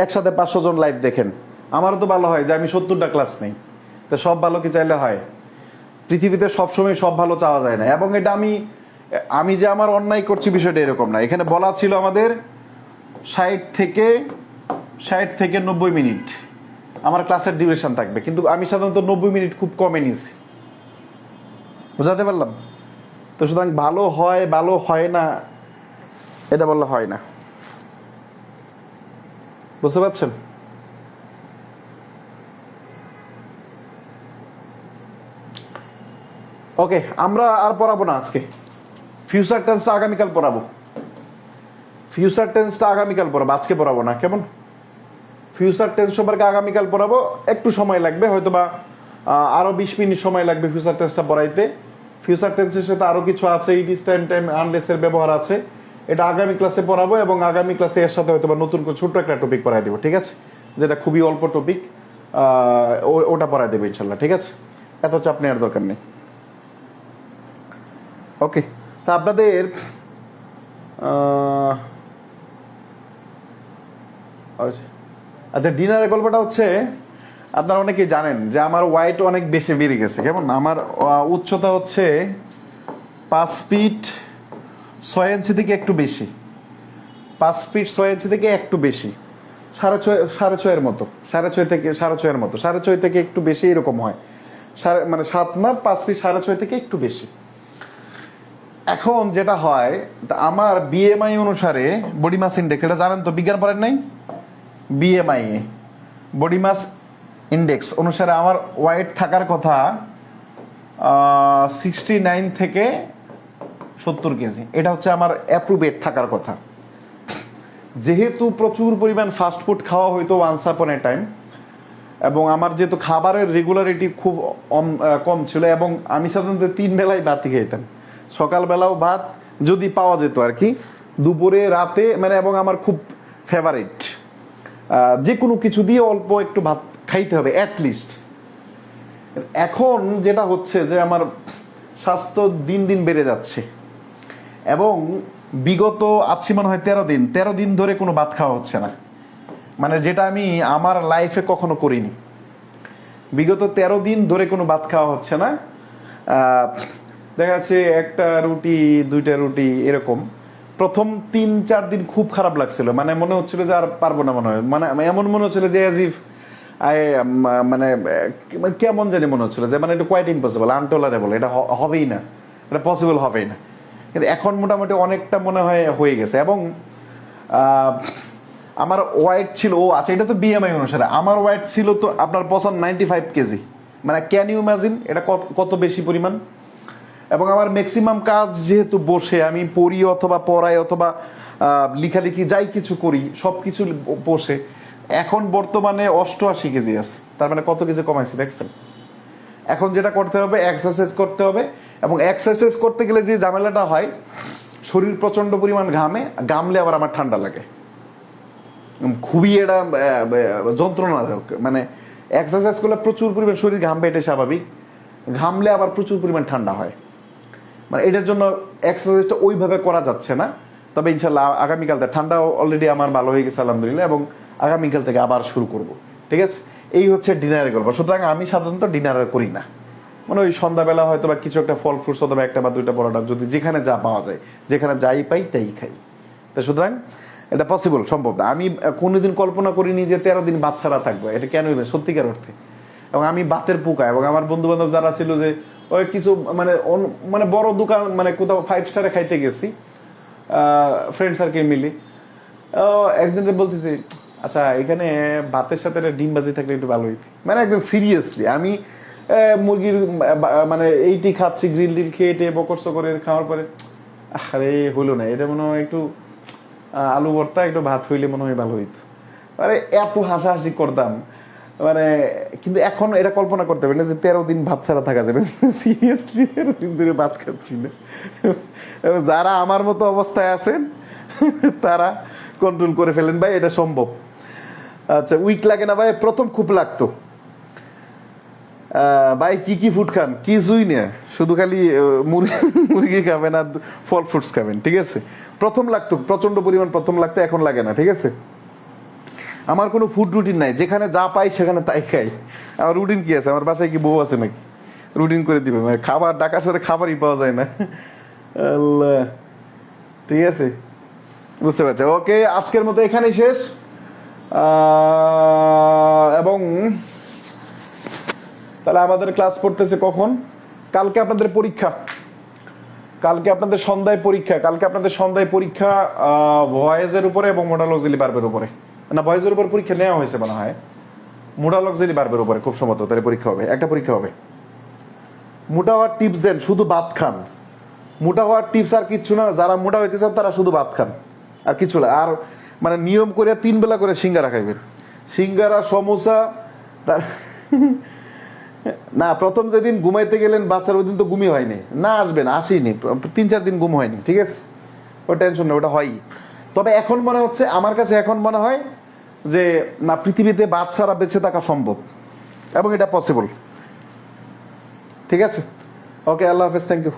একসাথে 500 জন লাইভ দেখেন। আমারও তো ভালো হয় যে আমি 70টা ক্লাস নেই। তো সব ভালো কি চাইলে হয়? পৃথিবীতে সবসময় সব ভালো চাওয়া যায় না। এবং এটা আমি যে আমার অন্যায় করছি বিষয়টা এরকম না। এখানে বলা ছিল আমাদের 60 থেকে 90 মিনিট আমার ক্লাসের ডিউরেশন থাকবে, কিন্তু আমি সাধারণত 90 মিনিট খুব কমে নিয়েছি। বুঝাতে পারলাম? তো সুতরাং ভালো হয় না এটা বললে হয় না। বুঝতে পারছেন? ওকে, আমরা আর পড়াবো না আজকে। ফিউচার টেন্সটা আগামীকাল পড়াবো। আজকে পড়াবো না, কেমন? ফিউচার টেন্স সম্পর্কে আগামীকাল পড়াবো। একটু সময় লাগবে, হয়তোবা আরো 20 মিনিট সময় লাগবে ফিউচার টেন্সটা পড়াইতে। ফিউচার টেন্সের সাথে আরো কিছু আছে, ইট ইজ টাইম আনলেস এর ব্যবহার আছে। এটা আগামী ক্লাসে পড়াবো, এবং আগামী ক্লাসে এর সাথে হয়তোবা নতুন করে ছোট্ট একটা টপিক পড়াই দেবো, ঠিক আছে? যেটা খুবই অল্প টপিক, ওটা পড়াই দেবো ইনশাল্লাহ, ঠিক আছে? এত চাপ নেওয়ার দরকার নেই। ওকে, তা আপনাদের আচ্ছা, ডিনারের গল্পটা হচ্ছে, আপনারা অনেকেই জানেন যে আমার ওয়াইট অনেক বেশি বেড়ে গেছে। কেমন? আমার উচ্চতা হচ্ছে 5 ফিট 6 ইঞ্চি থেকে একটু বেশি। 5 ফিট 6 ইঞ্চি থেকে একটু বেশি, 6.5 মতো, 6.5 থেকে 6.5 মতো, 6.5 থেকে একটু বেশি এরকম হয়। মানে 7 না, 5 ফিট 6.5 থেকে একটু বেশি। এখন যেটা হয়, আমার বিএমআই অনুসারে বডি মাস ইন্ডেক্স, এটা জানেন তো, বিজ্ঞান পড়েন নাই? বিএমআই বডি মাস ইন্ডেক্স অনুসারে আমার ওয়েট থাকার কথা 69 থেকে 70 কেজি। এটা হচ্ছে আমার অ্যাপ্রুভেট থাকার কথা। যেহেতু প্রচুর পরিমাণ ফাস্ট ফুড খাওয়া হইতো ওয়ান্স আপন এ টাইম, এবং আমার যেহেতু খাবারের রেগুলারিটি খুব কম ছিল, এবং আমি সাধারণত 3 বেলায় ভাতই খেতাম। সকালবেলাও ভাত যদি পাওয়া যেত আর কি, দুপুরে, রাতে, মানে, এবং আমার খুব ফেভারিট যে কোনো কিছু দিয়ে অল্প একটু ভাত খাইতে হবে অ্যাটলিস্ট। এখন যেটা হচ্ছে যে আমার স্বাস্থ্য দিন দিন বেড়ে যাচ্ছে, এবং বিগত আছি মনে হয় 13 দিন ধরে কোনো ভাত খাওয়া হচ্ছে না, মানে যেটা আমি আমার লাইফে কখনো করিনি। বিগত 13 দিন ধরে কোনো ভাত খাওয়া হচ্ছে না। দেখা যাচ্ছে একটা রুটি, 2টা রুটি এরকম। প্রথম 3-4 দিন খুব খারাপ লাগছিল, মানে মনে হচ্ছিল যে আর পারবো না মনে হয়, মানে এমন মনে হচ্ছিল যে অ্যাজ ইফ মানে কেমন জানি মনে হচ্ছিল যে মানে এটা কোয়াইট ইম্পসিবল, আনটলারেবল, এটা হবেই না, এটা পসিবল হবেই না। কিন্তু এখন মোটামুটি অনেকটা মনে হয় হয়ে গেছে। এবং আমার ওয়েট ছিল, আচ্ছা এটা তো বিএমআই অনুসারে, আমার ওয়েট ছিল তো আপনার 95 কেজি। মানে ক্যান ইউ ইমাজিন এটা কত বেশি পরিমাণ? এবং আমার ম্যাক্সিমাম কাজ যেহেতু বসে আমি পড়ি অথবা পড়াই অথবা লিখালিখি যাই কিছু করি, সবকিছু বসে, এখন বর্তমানে 88 কেজি আছে। তার মানে কত কেজি কমাইছি দেখছেন? এখন যেটা করতে হবে, এক্সারসাইজ করতে হবে। এবং এক্সারসাইজ করতে গেলে যে ঝামেলাটা হয়, শরীর প্রচন্ড পরিমাণ ঘামলে আবার আমার ঠান্ডা লাগে, খুবই এটা যন্ত্রণাদায়ক। মানে এক্সারসাইজ করলে প্রচুর পরিমাণ শরীর ঘামবে, এটা স্বাভাবিক। ঘামলে আবার প্রচুর পরিমাণ ঠান্ডা হয়। মানে এটার জন্য এক্সারসাইজটা ওইভাবে করা যাচ্ছে না। তবে ইনশাল্লাহ আগামীকাল থেকে ঠান্ডা অলরেডি আমার ভালো হয়ে গেছে আলহামদুলিল্লাহ, এবং আগামীকাল থেকে আবার শুরু করব, ঠিক আছে? এই হচ্ছে ডিনারের গল্প। সুতরাং আমি সাধারণত ডিনার করি না, মানে ওই সন্ধ্যাবেলা হয়তো বা কিছু একটা ফল ফ্রুটস অথবা 1 বা 2টা পরোটা, যদি যেখানে যা পাওয়া যায়, যেখানে যাই পাই তাই খাই। তো সুতরাং এটা পসিবল, সম্ভব না। আমি কোনোদিন কল্পনা করিনি যে 13 দিন ভাত ছাড়া থাকবো, এটা কেন হইবে সত্যিকার অর্থে। এবং আমি বাতের পোকা, এবং আমার বন্ধু বান্ধব যারা ছিল যে ওই কিছু মানে বড় দোকান, মানে কোথাও 5 স্টারে খাইতে গেছি, ফ্রেন্ড সার্কেল মিলি। একদিন বলতেছি আচ্ছা এখানে ভাতের সাথে একটা ডিম ভাজি থাকলে একটু ভালো হইতো, মানে একদম সিরিয়াসলি। আমি মুরগির মানে এইটি খাচ্ছি, গ্রিল টিল খেয়ে টেয়ে বকর সকরে খাওয়ার পরে আরে হইলো না, এটা মনে হয় একটু আলু ভর্তা একটু ভাত হইলে মনে হয় ভালো হইতো। মানে এত হাসাহাসি করতাম মানে। কিন্তু এখন এটা কল্পনা করতে পারি না যে 13 দিন ভাত ছাড়া থাকা যাবে। সিরিয়াসলি 13 দিন ধরে ভাত খাচ্ছি না। যারা আমার মতো অবস্থায় আছেন তারা কন্ট্রোল করে ফেলেন ভাই, এটা সম্ভব। আচ্ছা উইক লাগে না ভাই? প্রথম খুব লাগতো ভাই। কি কি ফুড খান? কিছুই না, শুধু খালি মুরগি খাবেন আর ফল ফ্রুটস খাবেন, ঠিক আছে? প্রথম লাগতো প্রচন্ড পরিমাণ, প্রথম লাগতো, এখন লাগে না, ঠিক আছে? আমার কোনো ফুড রুটিন নাই, যেখানে যা পাই সেখানে তাই খাই। আমার রুটিন কি আছে? আমার বাসায় কি বউ আছে নাকি রুটিন করে দিবে? মানে খাবার ডাকা সরে খাবারই পাওয়া যায় না। আল্লাহ, ঠিক আছে, বুঝতে পারছি। ওকে, আজকের মতো এখানেই শেষ। এবং তাহলে আমাদের ক্লাস পড়তেছে কখন? কালকে আপনাদের পরীক্ষা, কালকে আপনাদের সন্ধ্যায় পরীক্ষা। কালকে আপনাদের সন্ধ্যায় পরীক্ষা ভয়েসের উপরে এবং মোডালজিলি বার্বের উপরে। না, ভয়েসের উপর পরীক্ষা নেওয়া হয়েছে মনে হয়, মোডালজিলি বার্বের উপরে খুব সম্ভবত তাহলে পরীক্ষা হবে, একটা পরীক্ষা হবে। মোটা হওয়ার টিপস দেন, শুধু ভাত খান। মোটা হওয়ার টিপস আর কিচ্ছু না, যারা মোটা হইতে চান তারা শুধু ভাত খান, আর কিছু না। আর মানে নিয়ম করে 3 বেলা করে সিঙ্গারা খাইবেন, সিঙ্গারা সমোসা। তার না, প্রথম যেদিন ঘুমাইতে গেলেন বাচ্চার, ওই দিন তো ঘুমই হয়নি, না আসবেন, আসিনি, 3-4 দিন ঘুম হয়নি, ঠিক আছে? ও টেনশন নেই, ওটা হয়ই। তবে এখন মনে হচ্ছে, আমার কাছে এখন মনে হয় যে না, পৃথিবীতে বাচ্চারা বেঁচে থাকা সম্ভব এবং এটা পসিবল, ঠিক আছে? ওকে, আল্লাহ হাফেজ, থ্যাংক ইউ।